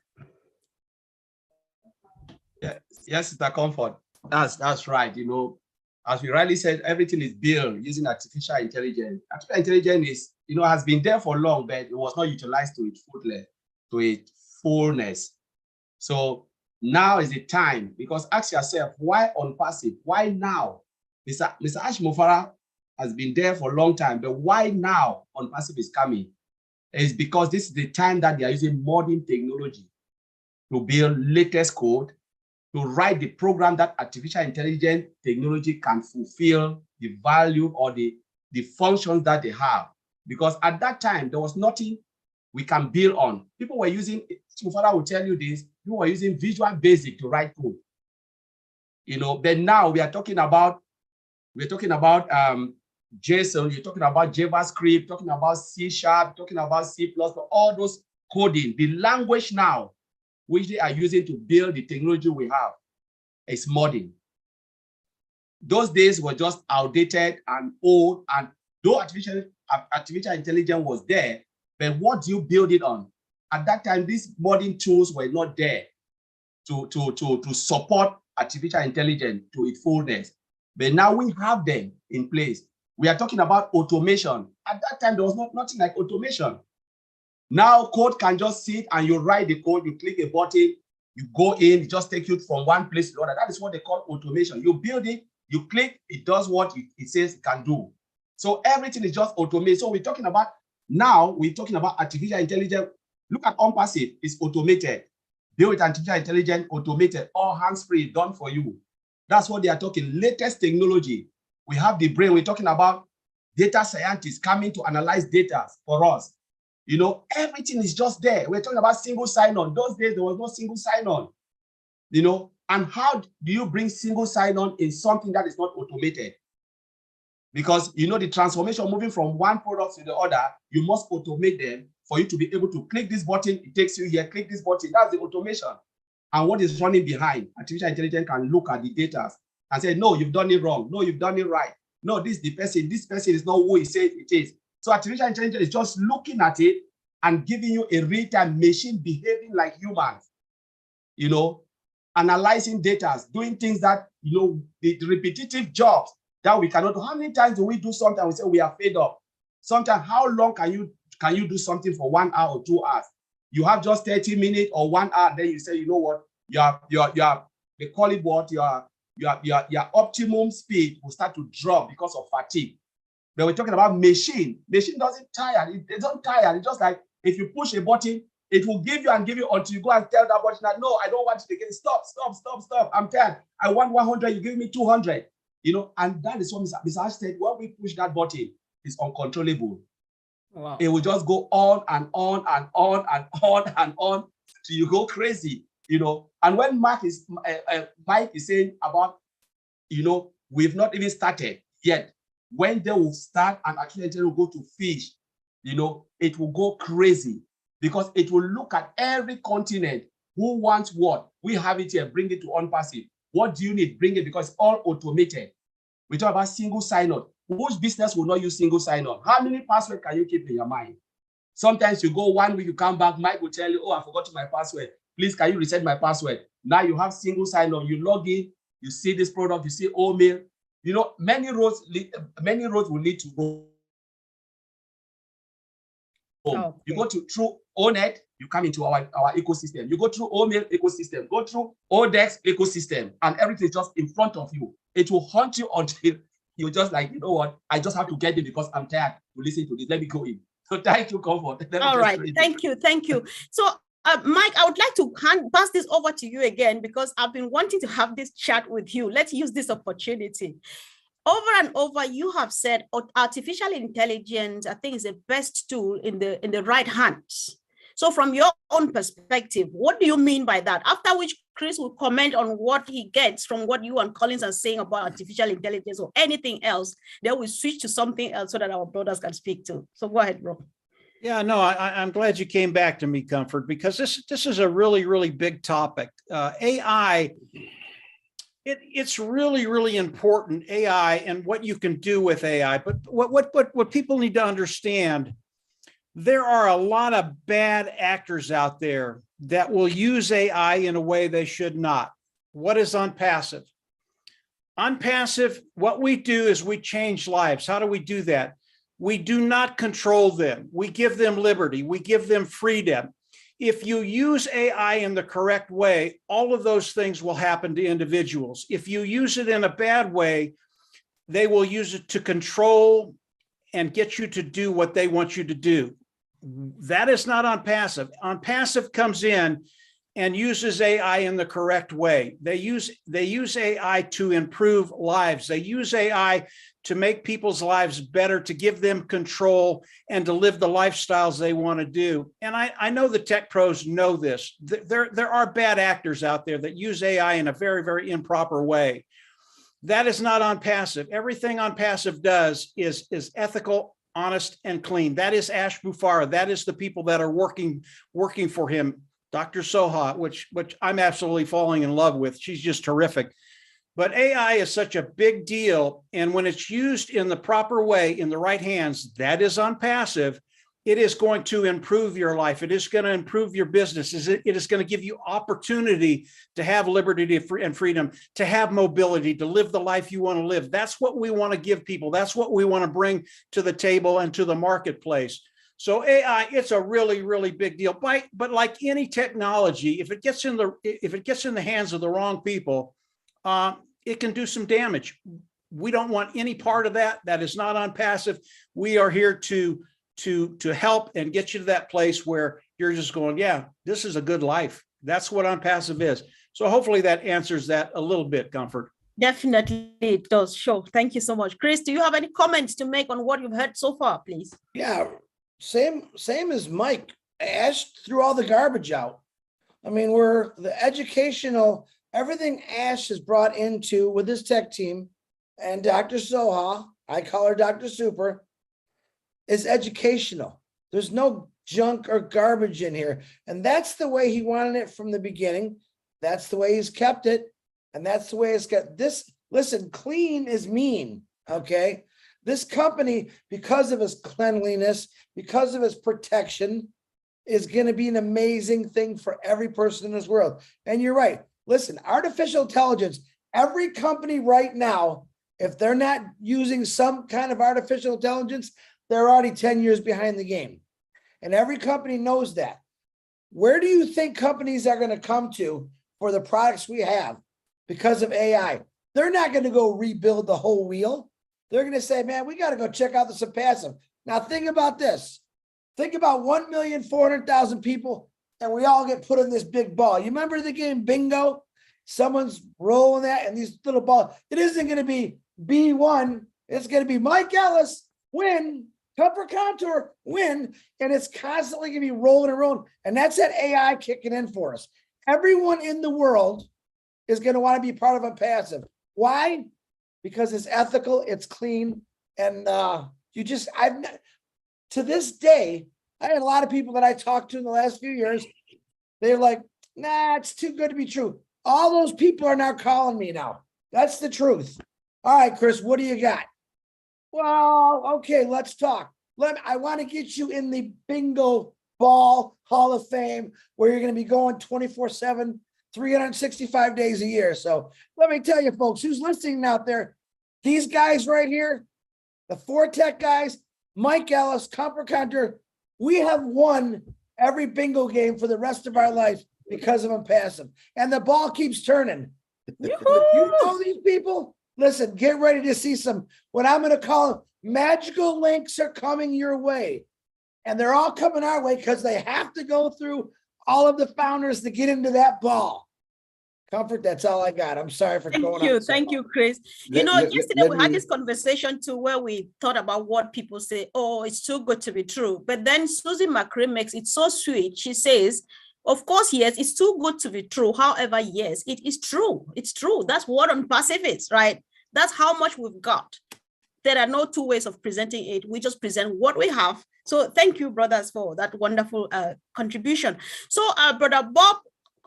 Yeah. Yes, Mr. Comfort. That's right. You know, as we rightly said, everything is built using artificial intelligence. Artificial intelligence is, you know, has been there for long, but it was not utilized to its fullness. So now is the time, because ask yourself, why ONPASSIVE? Why now? Mr. Ash Mufara has been there for a long time, but why now ONPASSIVE is coming? It's because this is the time that they are using modern technology to build latest code, to write the program that artificial intelligence technology can fulfill the value or the functions that they have. Because at that time, there was nothing we can build on. People were using, my father will tell you this, people were using Visual Basic to write code. You know, but now we're talking about JSON, you're talking about JavaScript, talking about C#, talking about C++, all those coding. The language now, which they are using to build the technology we have, is modern. Those days were just outdated and old, and though artificial intelligence was there, but what do you build it on? At that time, these modern tools were not there to support artificial intelligence to its fullness. But now we have them in place. We are talking about automation. At that time, there was nothing like automation. Now code can just sit and you write the code, you click a button, you go in, it just takes you from one place to the other. That is what they call automation. You build it, you click, it does what it says it can do. So everything is just automated. So we're talking about artificial intelligence. Look at ONPASSIVE, it's automated. Build with artificial intelligence, automated, all hands-free, done for you. That's what they are talking, latest technology. We have the brain, we're talking about data scientists coming to analyze data for us. You know, everything is just there. We're talking about single sign-on. Those days, there was no single sign-on. You know, and how do you bring single sign-on in something that is not automated? Because, you know, the transformation moving from one product to the other, you must automate them for you to be able to click this button, it takes you here, click this button. That's the automation. And what is running behind? Artificial intelligence can look at the data and say, no, you've done it wrong. No, you've done it right. No, this is the person. This person is not who he says it is. So artificial intelligence is just looking at it and giving you a real-time machine behaving like humans, you know, analyzing data, doing things that, you know, the repetitive jobs that we cannot do. How many times do we do something and we say we are fed up? Sometimes, how long can you do something for 1 hour or 2 hours? You have just 30 minutes or 1 hour, then you say, you know what, they call it what, your optimum speed will start to drop because of fatigue. But we're talking about machine. Machine doesn't tire. It doesn't tire. It's just like if you push a button, it will give you and give you until you go and tell that button that, no, I don't want it again. Stop. I'm tired. I want 100. You give me 200. You know, and that is what Mr. Ash said. When we push that button, it's uncontrollable. Wow. It will just go on and on and on and on and on till you go crazy. You know, and when Mike is saying about, you know, we've not even started yet. When they will start and actually will go to fish, you know, it will go crazy because it will look at every continent Who wants what? We have it here. Bring it to ONPASSIVE. What do you need? Bring it, because it's all automated. We talk about single sign-on. Whose business will not use single sign-on? How many passwords can you keep in your mind? Sometimes you go 1 week, you come back, Mike will tell you, oh, I forgot my password. Please, can you reset my password? Now you have single sign-on. You log in, you see this product, you see email. You know, many roads will lead to Rome. Okay. You go through ONET, you come into our ecosystem. You go through OMail ecosystem, go through ODEX ecosystem, and everything is just in front of you. It will haunt you until you're just like, you know what? I just have to get it because I'm tired to listen to this. Let me go in. So thank you, Comfort. All right. Thank you. Thank you. So, Mike, I would like to pass this over to you again because I've been wanting to have this chat with you. Let's use this opportunity. Over and over, you have said artificial intelligence, I think, is the best tool in the right hands. So from your own perspective, what do you mean by that? After which Chris will comment on what he gets from what you and Collins are saying about artificial intelligence or anything else. Then we switch to something else so that our brothers can speak too. So go ahead, bro. Yeah, no, I'm glad you came back to me, Comfort, because this is a really, really big topic. AI, it's really, really important, AI and what you can do with AI. But what people need to understand, there are a lot of bad actors out there that will use AI in a way they should not. What is ONPASSIVE? ONPASSIVE, what we do is we change lives. How do we do that? We do not control them. We give them liberty. We give them freedom. If you use AI in the correct way, all of those things will happen to individuals. If you use it in a bad way, they will use it to control and get you to do what they want you to do. That is not ONPASSIVE. ONPASSIVE comes in and uses AI in the correct way. They use AI to improve lives. They use AI to make people's lives better, to give them control and to live the lifestyles they want to do. And I know the tech pros know this. There are bad actors out there that use AI in a very, very improper way. That is not ONPASSIVE. Everything ONPASSIVE does is ethical, honest, and clean. That is Ash Bufara. That is the people that are working for him. Dr. Soha, which I'm absolutely falling in love with. She's just terrific. But AI is such a big deal. And when it's used in the proper way, in the right hands, that is ONPASSIVE. It is going to improve your life. It is going to improve your business. It is going to give you opportunity to have liberty and freedom, to have mobility, to live the life you want to live. That's what we want to give people. That's what we want to bring to the table and to the marketplace. So AI, it's a really, really big deal. But like any technology, if it gets in the hands of the wrong people, it can do some damage. We don't want any part of that. That is not ONPASSIVE. We are here to help and get you to that place where you're just going, yeah, this is a good life. That's what ONPASSIVE is. So hopefully that answers that a little bit, Comfort. Definitely it does. Sure. Thank you so much. Chris, do you have any comments to make on what you've heard so far, please? Yeah, same as Mike. Ash threw all the garbage out. I mean, we're the educational, everything Ash has brought into with this tech team and Dr. Soha, I call her Dr. Super, is educational. There's no junk or garbage in here. And that's the way he wanted it from the beginning. That's the way he's kept it. And that's the way it's got this. Listen, clean is mean, okay? This company, because of his cleanliness, because of his protection, is going to be an amazing thing for every person in this world. And you're right. Listen, artificial intelligence, every company right now, if they're not using some kind of artificial intelligence, they're already 10 years behind the game. And every company knows that. Where do you think companies are going to come to for the products we have because of AI? They're not going to go rebuild the whole wheel. They're going to say, man, we got to go check out the ONPASSIVE. Now think about this. Think about 1,400,000 people and we all get put in this big ball. You remember the game Bingo? Someone's rolling that and these little balls. It isn't going to be B1. It's going to be Mike Ellis, win, Comfort Contour, win. And it's constantly going to be rolling and rolling. And that's that AI kicking in for us. Everyone in the world is going to want to be part of ONPASSIVE. Why? Because it's ethical, it's clean. And to this day, I had a lot of people that I talked to in the last few years. They're like, Nah, it's too good to be true. All those people are now calling me now. That's the truth. All right, Chris, what do you got? Well, okay, let's talk. I want to get you in the Bingo Ball Hall of Fame, where you're going to be going 24/7, 365 days a year. So let me tell you, folks, who's listening out there, these guys right here, the 4Tech guys, Mike Ellis, Comfort Counter, we have won every bingo game for the rest of our life because of ONPASSIVE. And the ball keeps turning. You know these people? Listen, get ready to see some, what I'm going to call magical links are coming your way. And they're all coming our way because they have to go through all of the founders to get into that ball. Comfort, that's all I got. I'm sorry for going on. Thank you, Chris. Yesterday we had this conversation too, where we thought about what people say, oh, it's too good to be true. But then Susie McCray makes it so sweet. She says, of course, yes, it's too good to be true. However, yes, it is true. It's true. That's what ONPASSIVE is, right? That's how much we've got. There are no two ways of presenting it. We just present what we have. So thank you, brothers, for that wonderful contribution. So Brother Bob,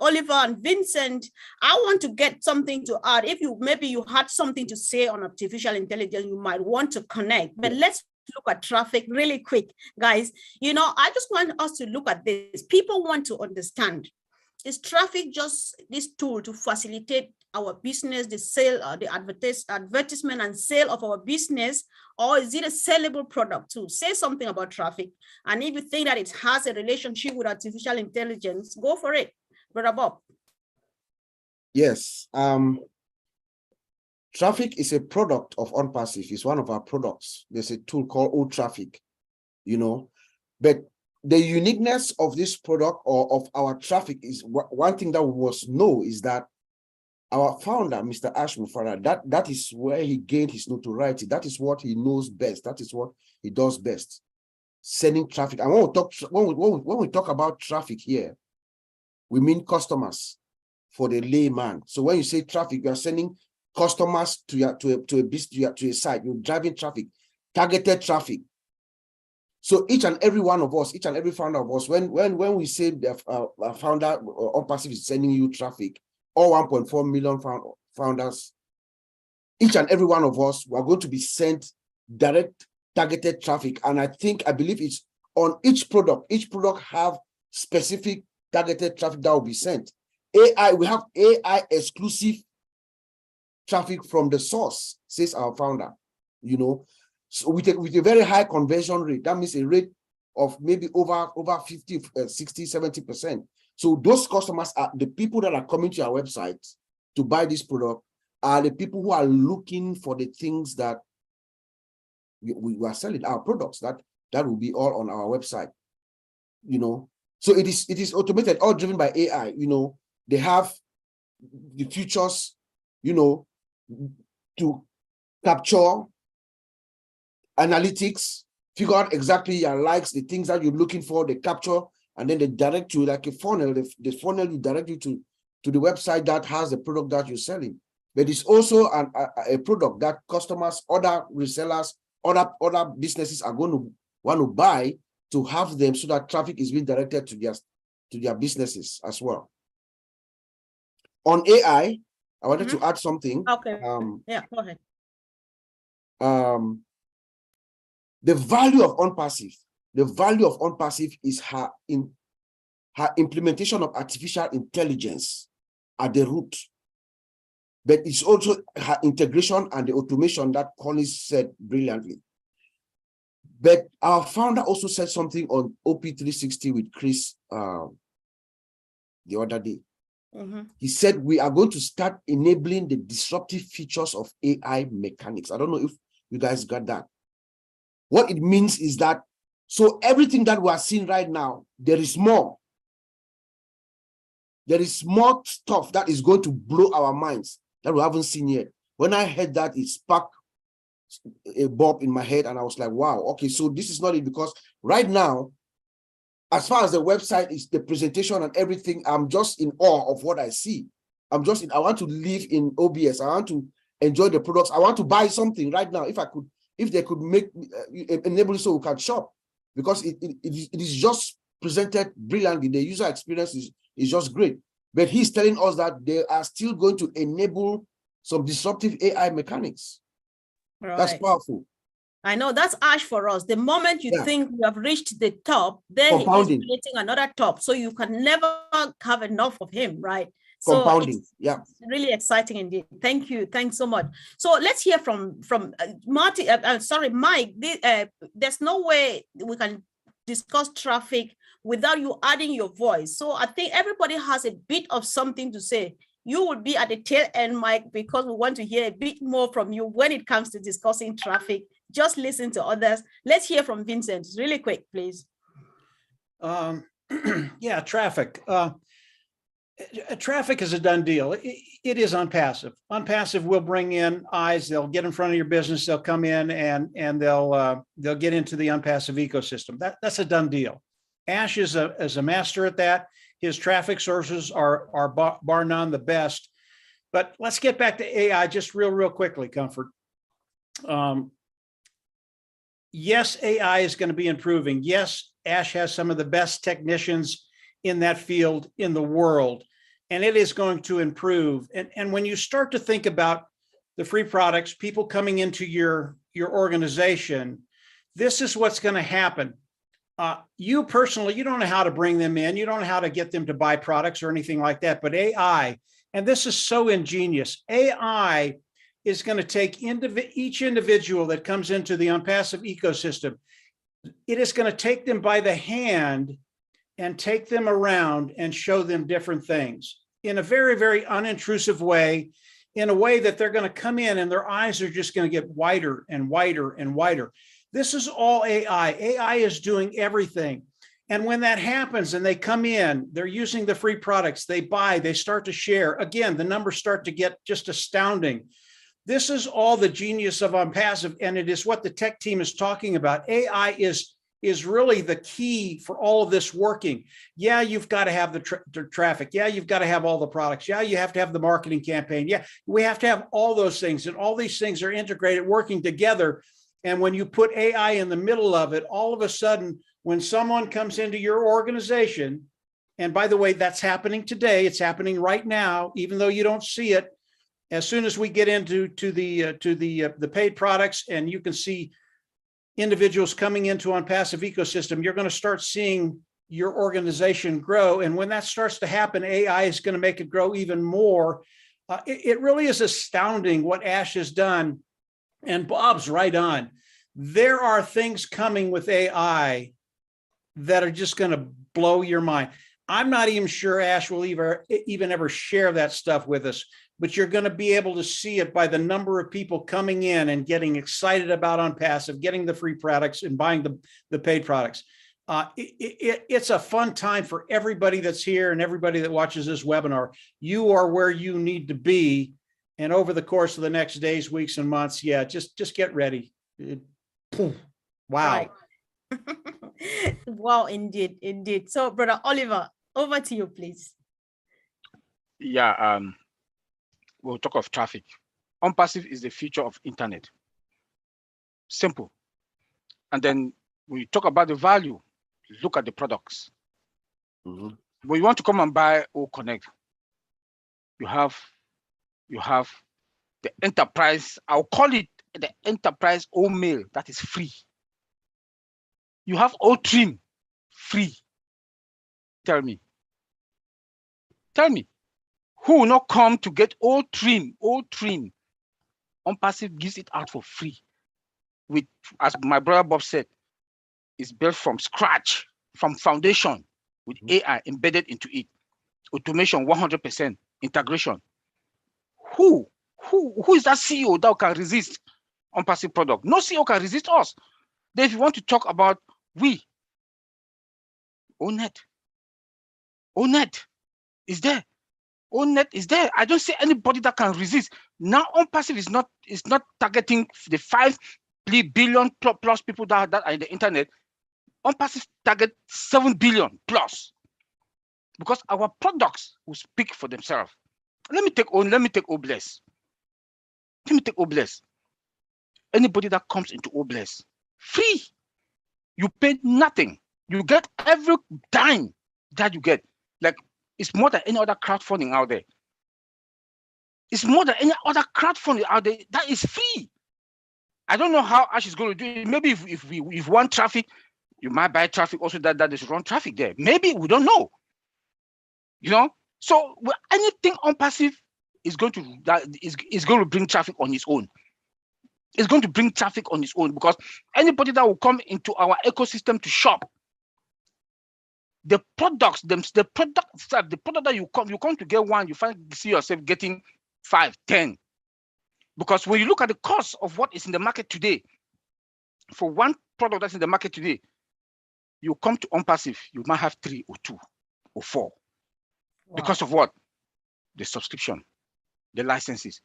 Oliver, and Vincent, I want to get something to add. If maybe you had something to say on artificial intelligence, you might want to connect. But let's look at traffic really quick, guys. I just want us to look at this. People want to understand, is traffic just this tool to facilitate our business, the sale, the advertisement and sale of our business, or is it a sellable product too? Say something about traffic. And if you think that it has a relationship with artificial intelligence, go for it. Brother Bob. Yes. Traffic is a product of ONPASSIVE. It's one of our products. There's a tool called OTraffic, but the uniqueness of this product or of our traffic is one thing that we must know is that our founder, Mr. Ashman Farah, that is where he gained his notoriety. That is what he knows best. That is what he does best, sending traffic. And when we talk about traffic here, we mean customers for the layman. So when you say traffic, you are sending customers to a site. You're driving traffic, targeted traffic. So each and every one of us, each and every founder of us, when we say the founder ONPASSIVE is sending you traffic, all 1.4 million founders, each and every one of us, we are going to be sent direct targeted traffic. And I believe it's on each product. Each product have specific targeted traffic that will be sent. AI, we have AI exclusive traffic from the source, says our founder, So with a very high conversion rate, that means a rate of maybe over 50, 60, 70%. So those customers are the people that are coming to our website to buy this product, are the people who are looking for the things that we are selling, our products, that will be all on our website, So it is automated, all driven by AI, They have the features, to capture analytics, figure out exactly your likes, the things that you're looking for, they capture, and then they direct you like a funnel. The funnel will direct you to the website that has the product that you're selling. But it's also a product that customers, other resellers, other businesses are going to want to buy to have them, so that traffic is being directed to their businesses as well. On AI, I wanted to add something. Okay. Yeah, go ahead. The value of ONPASSIVE is her implementation of artificial intelligence at the root. But it's also her integration and the automation that Collins said brilliantly. But our founder also said something on OP360 with Chris the other day. He said, we are going to start enabling the disruptive features of AI mechanics. I don't know if you guys got that. What it means is that, so everything that we are seeing right now, there is more. There is more stuff that is going to blow our minds that we haven't seen yet. When I heard that, it sparked a bulb in my head, and I was like, wow, okay, so this is not it, because right now, as far as the website is, the presentation and everything, I'm just in awe of what I see. I want to live in OBS. I want to enjoy the products. I want to buy something right now. If they could make enable it so we can shop, because it is just presented brilliantly. The user experience is just great. But he's telling us that they are still going to enable some disruptive AI mechanics. That's Right. powerful. I know that's ash for us. The moment you Yeah. think you have reached the top, then he is Compounding. creating another top. So you can never have enough of him, right? So Compounding. it's Yeah. really exciting indeed. Thank you. Thanks so much. So let's hear from Marty. Sorry, Mike. There's no way we can discuss traffic without you adding your voice. So I think everybody has a bit of something to say. You will be at the tail end, Mike, because we want to hear a bit more from you when it comes to discussing traffic. Just listen to others. Let's hear from Vincent really quick, please. Yeah, traffic. Traffic is a done deal. It is ONPASSIVE. ONPASSIVE will bring in eyes. They'll get in front of your business. They'll come in and they'll get into the ONPASSIVE ecosystem. That's a done deal. Ash is a master at that. His traffic sources are bar none the best. But let's get back to AI just real quickly, Comfort. Yes, AI is going to be improving. Yes, Ash has some of the best technicians in that field in the world, and it is going to improve. And when you start to think about the free products, people coming into your organization, this is what's going to happen. You personally, you don't know how to bring them in. You don't know how to get them to buy products or anything like that. But AI, and this is so ingenious, AI is going to take each individual that comes into the ONPASSIVE ecosystem. It is going to take them by the hand and take them around and show them different things in a very unintrusive way, in a way that they're going to come in and their eyes are just going to get wider and wider and wider. This is all AI. AI is doing everything. And when that happens and they come in, they're using the free products, they buy, they start to share. Again, the numbers start to get just astounding. This is all the genius of ONPASSIVE, and it is what the tech team is talking about. AI is really the key for all of this working. Yeah, you've got to have the traffic. Yeah, you've got to have all the products. Yeah, you have to have the marketing campaign. Yeah, we have to have all those things, and all these things are integrated, working together. And when you put AI in the middle of it, all of a sudden, when someone comes into your organization, and by the way, that's happening today, it's happening right now, even though you don't see it. As soon as we get into the paid products, and you can see individuals coming into ONPASSIVE ecosystem, you're going to start seeing your organization grow. And when that starts to happen, AI is going to make it grow even more. It really is astounding what Ash has done. And Bob's right on. There are things coming with AI that are just going to blow your mind. I'm not even sure Ash will even ever share that stuff with us, but you're going to be able to see it by the number of people coming in and getting excited about ONPASSIVE, getting the free products and buying the paid products. It's a fun time for everybody that's here and everybody that watches this webinar. You are where you need to be. And over the course of the next days, weeks, and months, yeah, just get ready. Wow. Right. Wow, indeed. So, Brother Oliver, over to you, please. Yeah, we'll talk of traffic. ONPASSIVE is the future of internet. Simple. And then we talk about the value. Look at the products. Mm-hmm. When you want to come and buy O Connect, you have the enterprise. I'll call it the enterprise O mail that is free. You have O trim free. Tell me, who will not come to get O trim? ONPASSIVE gives it out for free. With, as my brother Bob said, it's built from scratch, from foundation, with AI embedded into it. Automation, 100% integration. Who is that CEO that can resist ONPASSIVE product? No CEO can resist us. Then if you want to talk about ONET is there. ONET is there. I don't see anybody that can resist. Now ONPASSIVE is not targeting the 5 billion plus people that are in the internet. ONPASSIVE target 7 billion plus, because our products will speak for themselves. Let me take Obless. Anybody that comes into Obless, free. You pay nothing. You get every dime that you get. Like It's more than any other crowdfunding out there. It's more than any other crowdfunding out there that is free. I don't know how Ash is going to do it. Maybe if we want traffic, you might buy traffic also that is run traffic there. Maybe, we don't know. You know, so anything ONPASSIVE is going to bring traffic on its own. It's going to bring traffic on its own, because anybody that will come into our ecosystem to shop, the product that you come to get one, you see yourself getting 5, 10. Because when you look at the cost of what is in the market today, for one product that's in the market today, you come to ONPASSIVE, you might have 3 or 2 or 4. Wow. Because of what? The subscription, the licenses.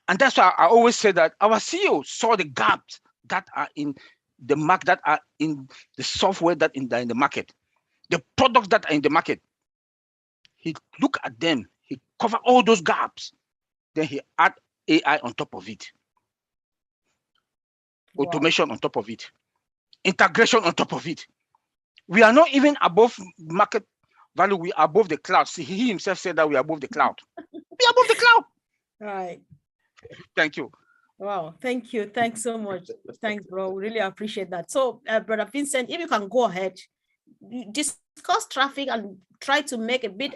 And that's why I always say that our CEO saw the gaps that are in the market, that are in the software that in the market, the products that are in the market. He look at them, he cover all those gaps, then he add AI on top of it, automation on top of it, integration on top of it. We are not even above market value, we are above the cloud. See, he himself said that we are above the cloud. We are above the cloud. All right. Thank you. Wow, thank you. Thanks so much. Thanks, bro. Really appreciate that. So, Brother Vincent, if you can go ahead, discuss traffic and try to make a bit,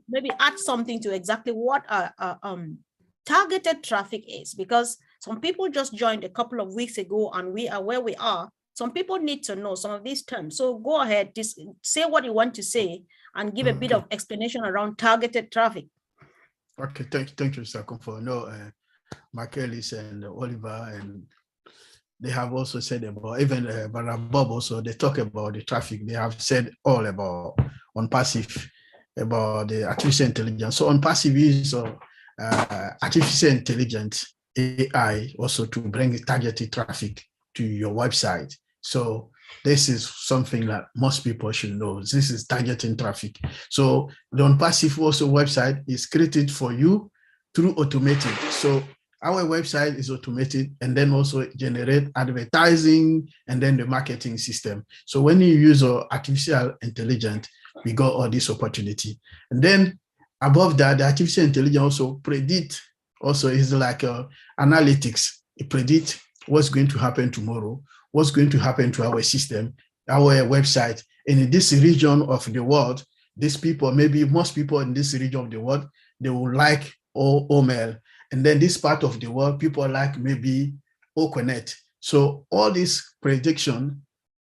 maybe add something to exactly what targeted traffic is, because some people just joined a couple of weeks ago and we are where we are. Some people need to know some of these terms. So go ahead, say what you want to say and give a bit of explanation around targeted traffic. Okay, thank you, Mr. Comfort. No, Michaelis and Oliver, and they have also said about, even Bob also, they talk about the traffic. They have said all about ONPASSIVE, about the artificial intelligence. So ONPASSIVE is artificial intelligence AI also to bring targeted traffic to your website. So this is something that most people should know. This is targeting traffic. So the ONPASSIVE also website is created for you through automated. So our website is automated and then also generate advertising and then the marketing system. So when you use artificial intelligence, we got all this opportunity. And then above that, the artificial intelligence also predict, also is like analytics. It predict what's going to happen tomorrow, what's going to happen to our system, our website. And in this region of the world, these people, maybe most people in this region of the world, they will like OML. And then this part of the world, people like maybe OConnect. So all this prediction,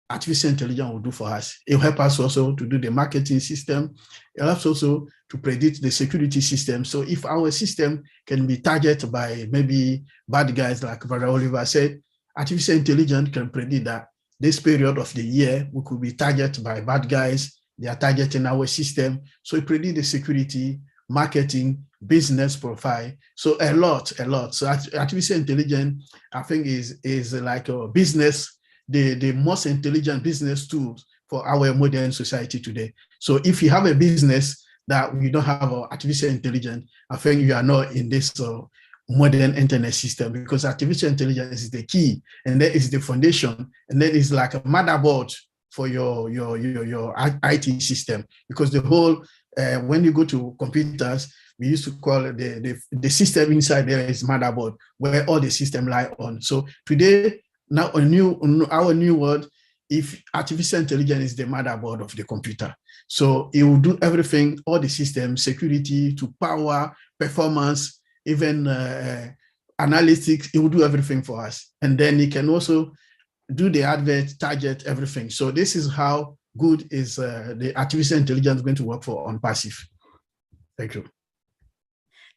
artificial intelligence will do for us. It will help us also to do the marketing system. It helps also to predict the security system. So if our system can be targeted by maybe bad guys, like Brother Oliver said, artificial intelligence can predict that this period of the year, we could be targeted by bad guys. They are targeting our system. So it predicts the security, marketing, business profile. So a lot. So artificial intelligence, I think, is like a business, the most intelligent business tools for our modern society today. So if you have a business that you don't have artificial intelligence, I think you are not in this modern internet system, because artificial intelligence is the key, and that is the foundation, and then it's like a motherboard for your IT system, because the whole when you go to computers, we used to call it the system inside there is motherboard, where all the system lie on. So today, now our new world, if artificial intelligence is the motherboard of the computer, so it will do everything, all the systems, security to power, performance, even analytics, it will do everything for us. And then it can also do the advert, target, everything. So this is how good is the artificial intelligence going to work for ONPASSIVE. Thank you.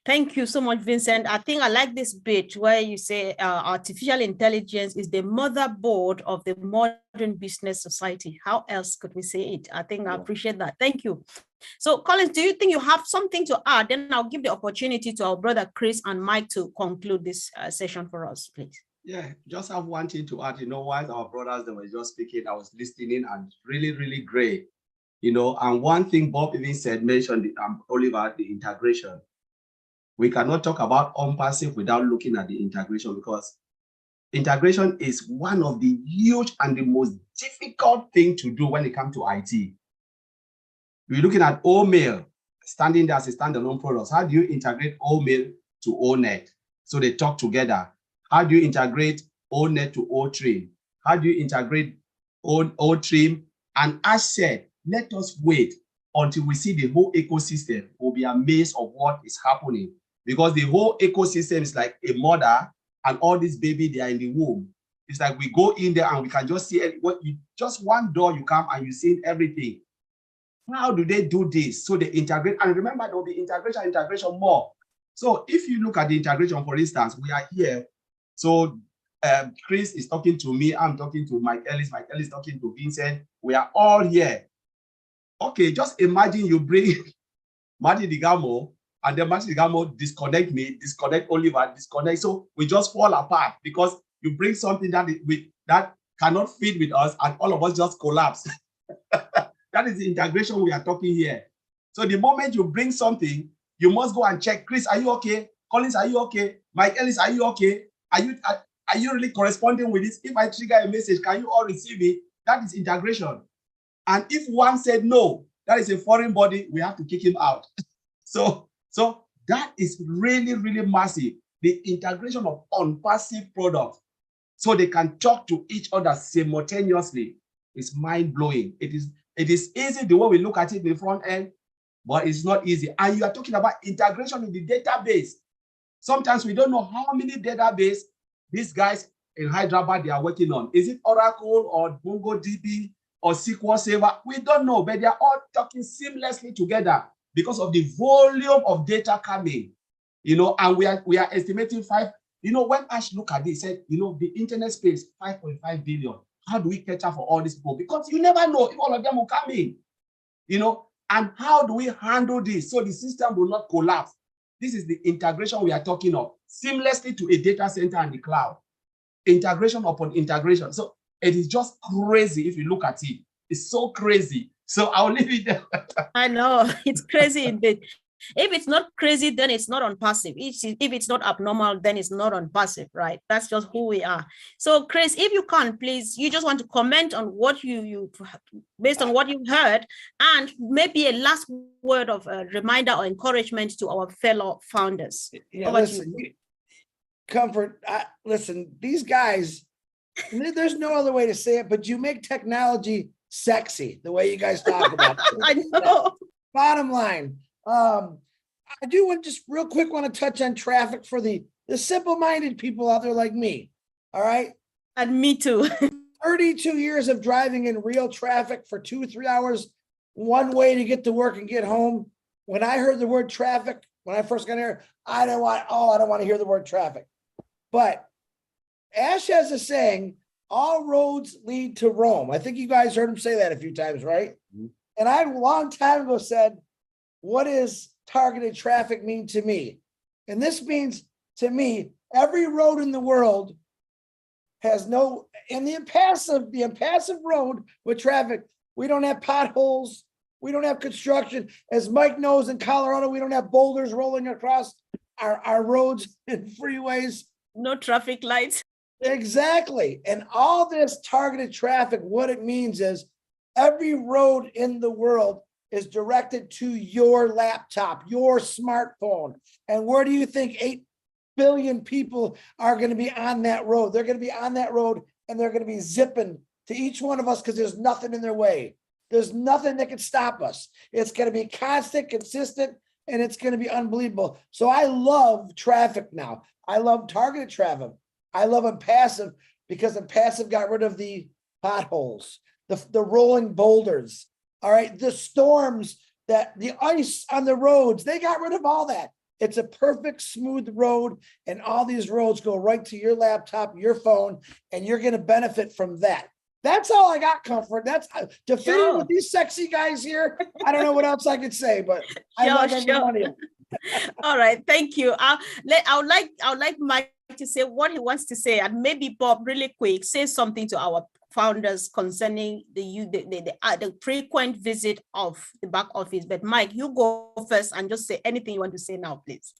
Thank you so much, Vincent. I think I like this bit where you say artificial intelligence is the motherboard of the modern business society. How else could we say it? I think I appreciate that. Thank you. So Collins, do you think you have something to add? Then I'll give the opportunity to our brother Chris and Mike to conclude this session for us, please. Yeah, just have one thing to add. You know, while our brothers, they were just speaking, I was listening, and really, really great. You know, and one thing Bob even mentioned, Oliver, the integration. We cannot talk about ONPASSIVE without looking at the integration, because integration is one of the huge and the most difficult thing to do when it comes to IT. We're looking at OMail, standing there as a standalone product. How do you integrate OMail to ONet so they talk together? How do you integrate ONet to OTrim? How do you integrate OTrim? And as said, let us wait until we see the whole ecosystem. We'll be amazed of what is happening, because the whole ecosystem is like a mother and all these baby, they are in the womb. It's like we go in there and we can just see what you just one door you come and you see everything. How do they do this? So they integrate, and remember there will be integration more. So if you look at the integration, for instance, we are here. So Chris is talking to me, I'm talking to Mike Ellis is talking to Vincent. We are all here. Okay, just imagine you bring Marty Digamo, and then Marty Digamo disconnect me, disconnect Oliver, disconnect. So we just fall apart because you bring something that cannot fit with us, and all of us just collapse. That is the integration we are talking here. So the moment you bring something, you must go and check. Chris, are you okay? Collins, are you okay? Mike Ellis, are you okay? Are you really corresponding with this? If I trigger a message, can you all receive it? That is integration. And if one said no, that is a foreign body, we have to kick him out. So that is really, really massive. The integration of ONPASSIVE products so they can talk to each other simultaneously is mind-blowing. It is easy the way we look at it in the front end, but it's not easy. And you are talking about integration in the database. Sometimes we don't know how many database these guys in Hyderabad they are working on. Is it Oracle or MongoDB or SQL Server? We don't know, but they are all talking seamlessly together because of the volume of data coming. And we are estimating when Ash looked at this, he said, the internet space, 5.5 billion. How do we cater for all these people? Because you never know if all of them will come in, and how do we handle this so the system will not collapse? This is the integration we are talking of, seamlessly to a data center and the cloud. Integration upon integration. So it is just crazy if you look at it. It's so crazy. So I'll leave it there. I know, it's crazy indeed. If it's not crazy, then it's not ONPASSIVE. If it's not abnormal, then it's not ONPASSIVE, right? That's just who we are. So Chris, if you can, please, you just want to comment on what you based on what you've heard, and maybe a last word of a reminder or encouragement to our fellow founders. Yeah, listen, Comfort, listen, these guys, there's no other way to say it, but you make technology sexy, the way you guys talk about it. I know. Bottom line, I do want just real quick want to touch on traffic for the simple-minded people out there like me. All right. And me too. 32 years of driving in real traffic for 2-3 hours, one way to get to work and get home. When I heard the word traffic, when I first got here, I don't want to hear the word traffic. But Ash has a saying, all roads lead to Rome. I think you guys heard him say that a few times, right? Mm-hmm. And I, a long time ago, said, what does targeted traffic mean to me? And this means to me, every road in the world has no, in the impassive road with traffic, we don't have potholes, we don't have construction. As Mike knows, in Colorado, we don't have boulders rolling across our roads and freeways. No traffic lights. Exactly. And all this targeted traffic, what it means is every road in the world is directed to your laptop, your smartphone. And where do you think 8 billion people are going to be on that road? They're going to be on that road and they're going to be zipping to each one of us because there's nothing in their way. There's nothing that can stop us. It's going to be constant, consistent, and it's going to be unbelievable. So I love traffic now. I love targeted traffic. I love ONPASSIVE because ONPASSIVE got rid of the potholes, the rolling boulders. All right, the storms, the ice on the roads, they got rid of all that. It's a perfect smooth road, and all these roads go right to your laptop, your phone, and you're going to benefit from that. That's all I got, Comfort. That's to fit in with these sexy guys here. I don't know what else I could say, but I love every one of you. All right, thank you. I would like Mike to say what he wants to say, and maybe Bob, really quick, say something to our founders concerning the frequent visit of the back office. But Mike, you go first and just say anything you want to say now, please.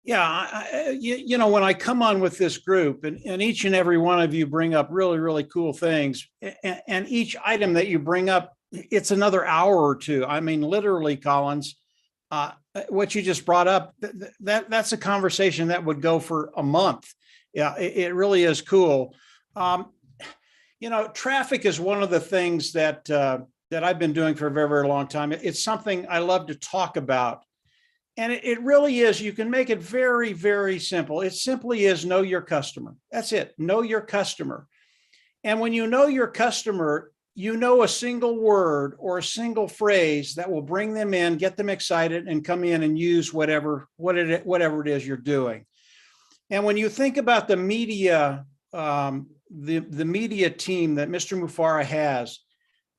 Yeah, when I come on with this group, and each and every one of you bring up really, really cool things, and each item that you bring up, it's another hour or two. I mean, literally, Collins, what you just brought up, that's a conversation that would go for a month. Yeah, it really is cool. You know, traffic is one of the things that I've been doing for a very, very long time. It's something I love to talk about. And it really is, you can make it very, very simple. It simply is know your customer. That's it. Know your customer. And when you know your customer, you know a single word or a single phrase that will bring them in, get them excited, and come in and use whatever it is you're doing. And when you think about the media, the media team that Mr. Mufara has,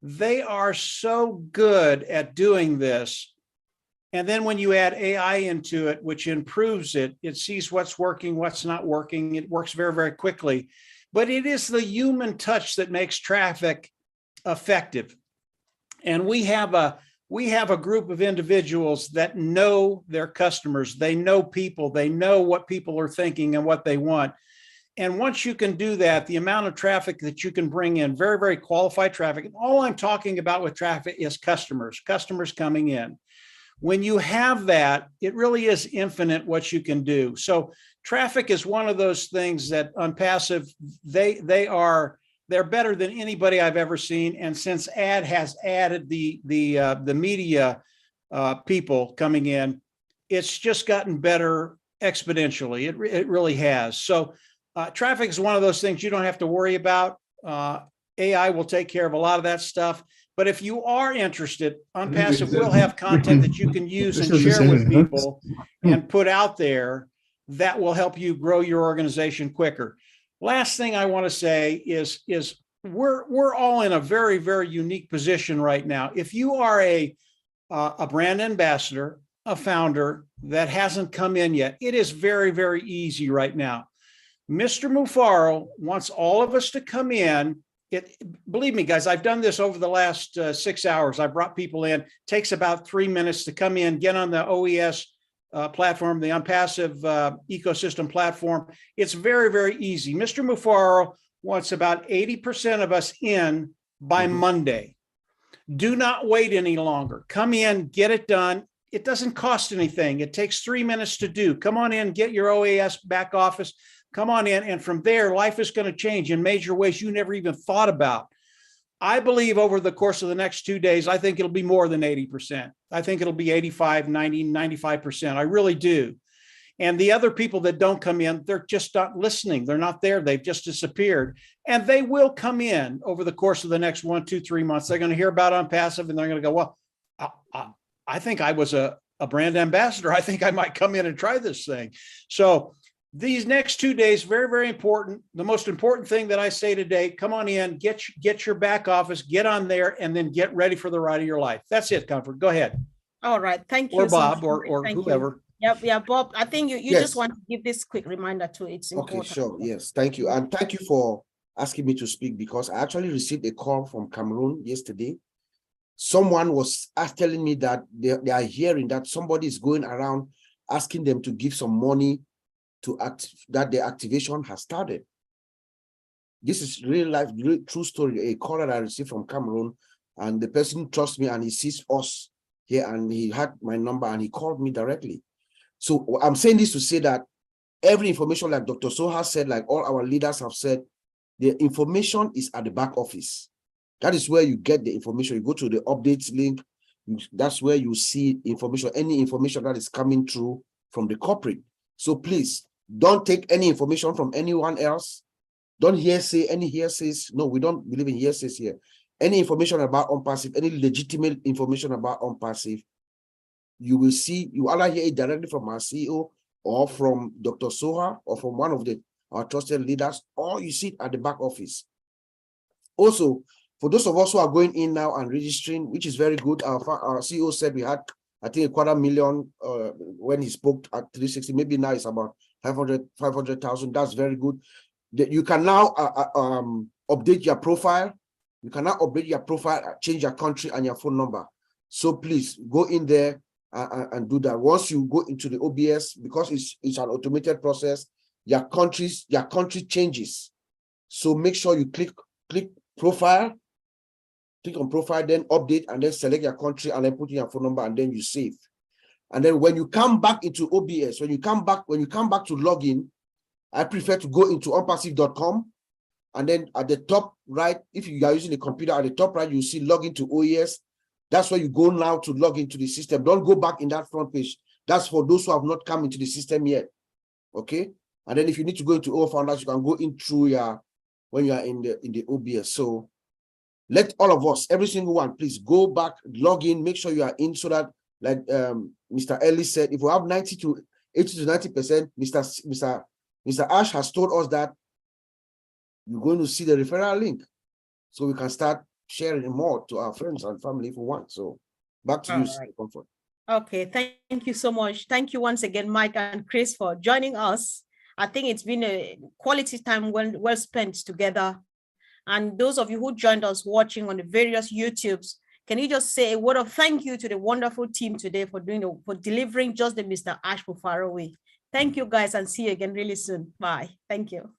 they are so good at doing this. And then when you add AI into it, which improves it, it sees what's working, what's not working. It works very, very quickly. But it is the human touch that makes traffic effective. And we have a group of individuals that know their customers. They know people. They know what people are thinking and what they want. And once you can do that, the amount of traffic that you can bring in, very, very qualified traffic. And all I'm talking about with traffic is customers coming in. When you have that, it really is infinite what you can do. So traffic is one of those things that ONPASSIVE, they're better than anybody I've ever seen. And since Ad has added the media people coming in, it's just gotten better exponentially. It really has. So traffic is one of those things you don't have to worry about. AI will take care of a lot of that stuff. But if you are interested, ONPASSIVE will have content that you can use and share with people and put out there that will help you grow your organization quicker. Last thing I want to say is we're all in a very, very unique position right now. If you are a brand ambassador, a founder that hasn't come in yet, it is very, very easy right now. Mr. Mufaro wants all of us to come in. Believe me, guys, I've done this over the last 6 hours. I brought people in. It takes about 3 minutes to come in, get on the OES platform, the ONPASSIVE ecosystem platform. It's very, very easy. Mr. Mufaro wants about 80% of us in by Monday. Do not wait any longer. Come in, get it done. It doesn't cost anything. It takes 3 minutes to do. Come on in, get your OAS back office. Come on in. And from there, life is going to change in major ways you never even thought about. I believe over the course of the next 2 days, I think it'll be more than 80%. I think it'll be 85, 90, 95%. I really do. And the other people that don't come in, they're just not listening. They're not there. They've just disappeared. And they will come in over the course of the next 1, 2, 3 months. They're going to hear about ONPASSIVE and they're going to go, well, I think I was a brand ambassador. I think I might come in and try this thing. So these next 2 days, very, very important. The most important thing that I say today, come on in, get your back office, get on there, and then get ready for the ride of your life. That's it, Comfort. Go ahead. All right. Thank you. Or Bob, so or whoever. Yep. Yeah, Bob, I think you Yes. just want to give this quick reminder too. It's important. Okay, sure. Yes, thank you. And thank you for asking me to speak because I actually received a call from Cameroon yesterday. Someone was telling me that they are hearing that somebody is going around asking them to give some money to that the activation has started. This is real life, real, true story. A call that I received from Cameroon, and the person trusts me and he sees us here and he had my number and he called me directly. So I'm saying this to say that every information, like Dr. Soha said, like all our leaders have said, the information is at the back office. That is where you get the information. You go to the updates link. That's where you see information, any information that is coming through from the corporate. So please don't take any information from anyone else. Don't hearsay any hearsays. No, we don't believe in hearsays here. Any information about ONPASSIVE, any legitimate information about ONPASSIVE, you will see, you either hear it directly from our CEO or from Dr. Soha or from one of our trusted leaders, or you see it at the back office. Also, for those of us who are going in now and registering, which is very good, our CEO said we had, I think, 250,000 when he spoke at 360. Maybe now it's about 500,000. That's very good. You can now update your profile. You can now update your profile, change your country and your phone number. So please go in there and do that. Once you go into the OBS, because it's an automated process, your country changes. So make sure you click profile, click on profile, then update, and then select your country and then put in your phone number and then you save. And then when you come back into OBS, when you come back to login, I prefer to go into onpassive.com. And then at the top right, if you are using a computer, at the top right, you see login to OES. That's where you go now to log into the system. Don't go back in that front page. That's for those who have not come into the system yet. Okay. And then if you need to go into O Founders, you can go in through when you are in the OBS. So let all of us, every single one, please go back, log in, make sure you are in so that, like Mr. Ellis said, if we have 80 to 90%, Mr. Ash has told us that you're going to see the referral link. So we can start sharing more to our friends and family if we want. So back to you, Right. Comfort. Okay, thank you so much. Thank you once again, Mike and Chris, for joining us. I think it's been a quality time well spent together. And those of you who joined us watching on the various YouTubes, can you just say a word of thank you to the wonderful team today for delivering just the Mr. Ash Bufaro way. Thank you guys, and see you again really soon. Bye. Thank you.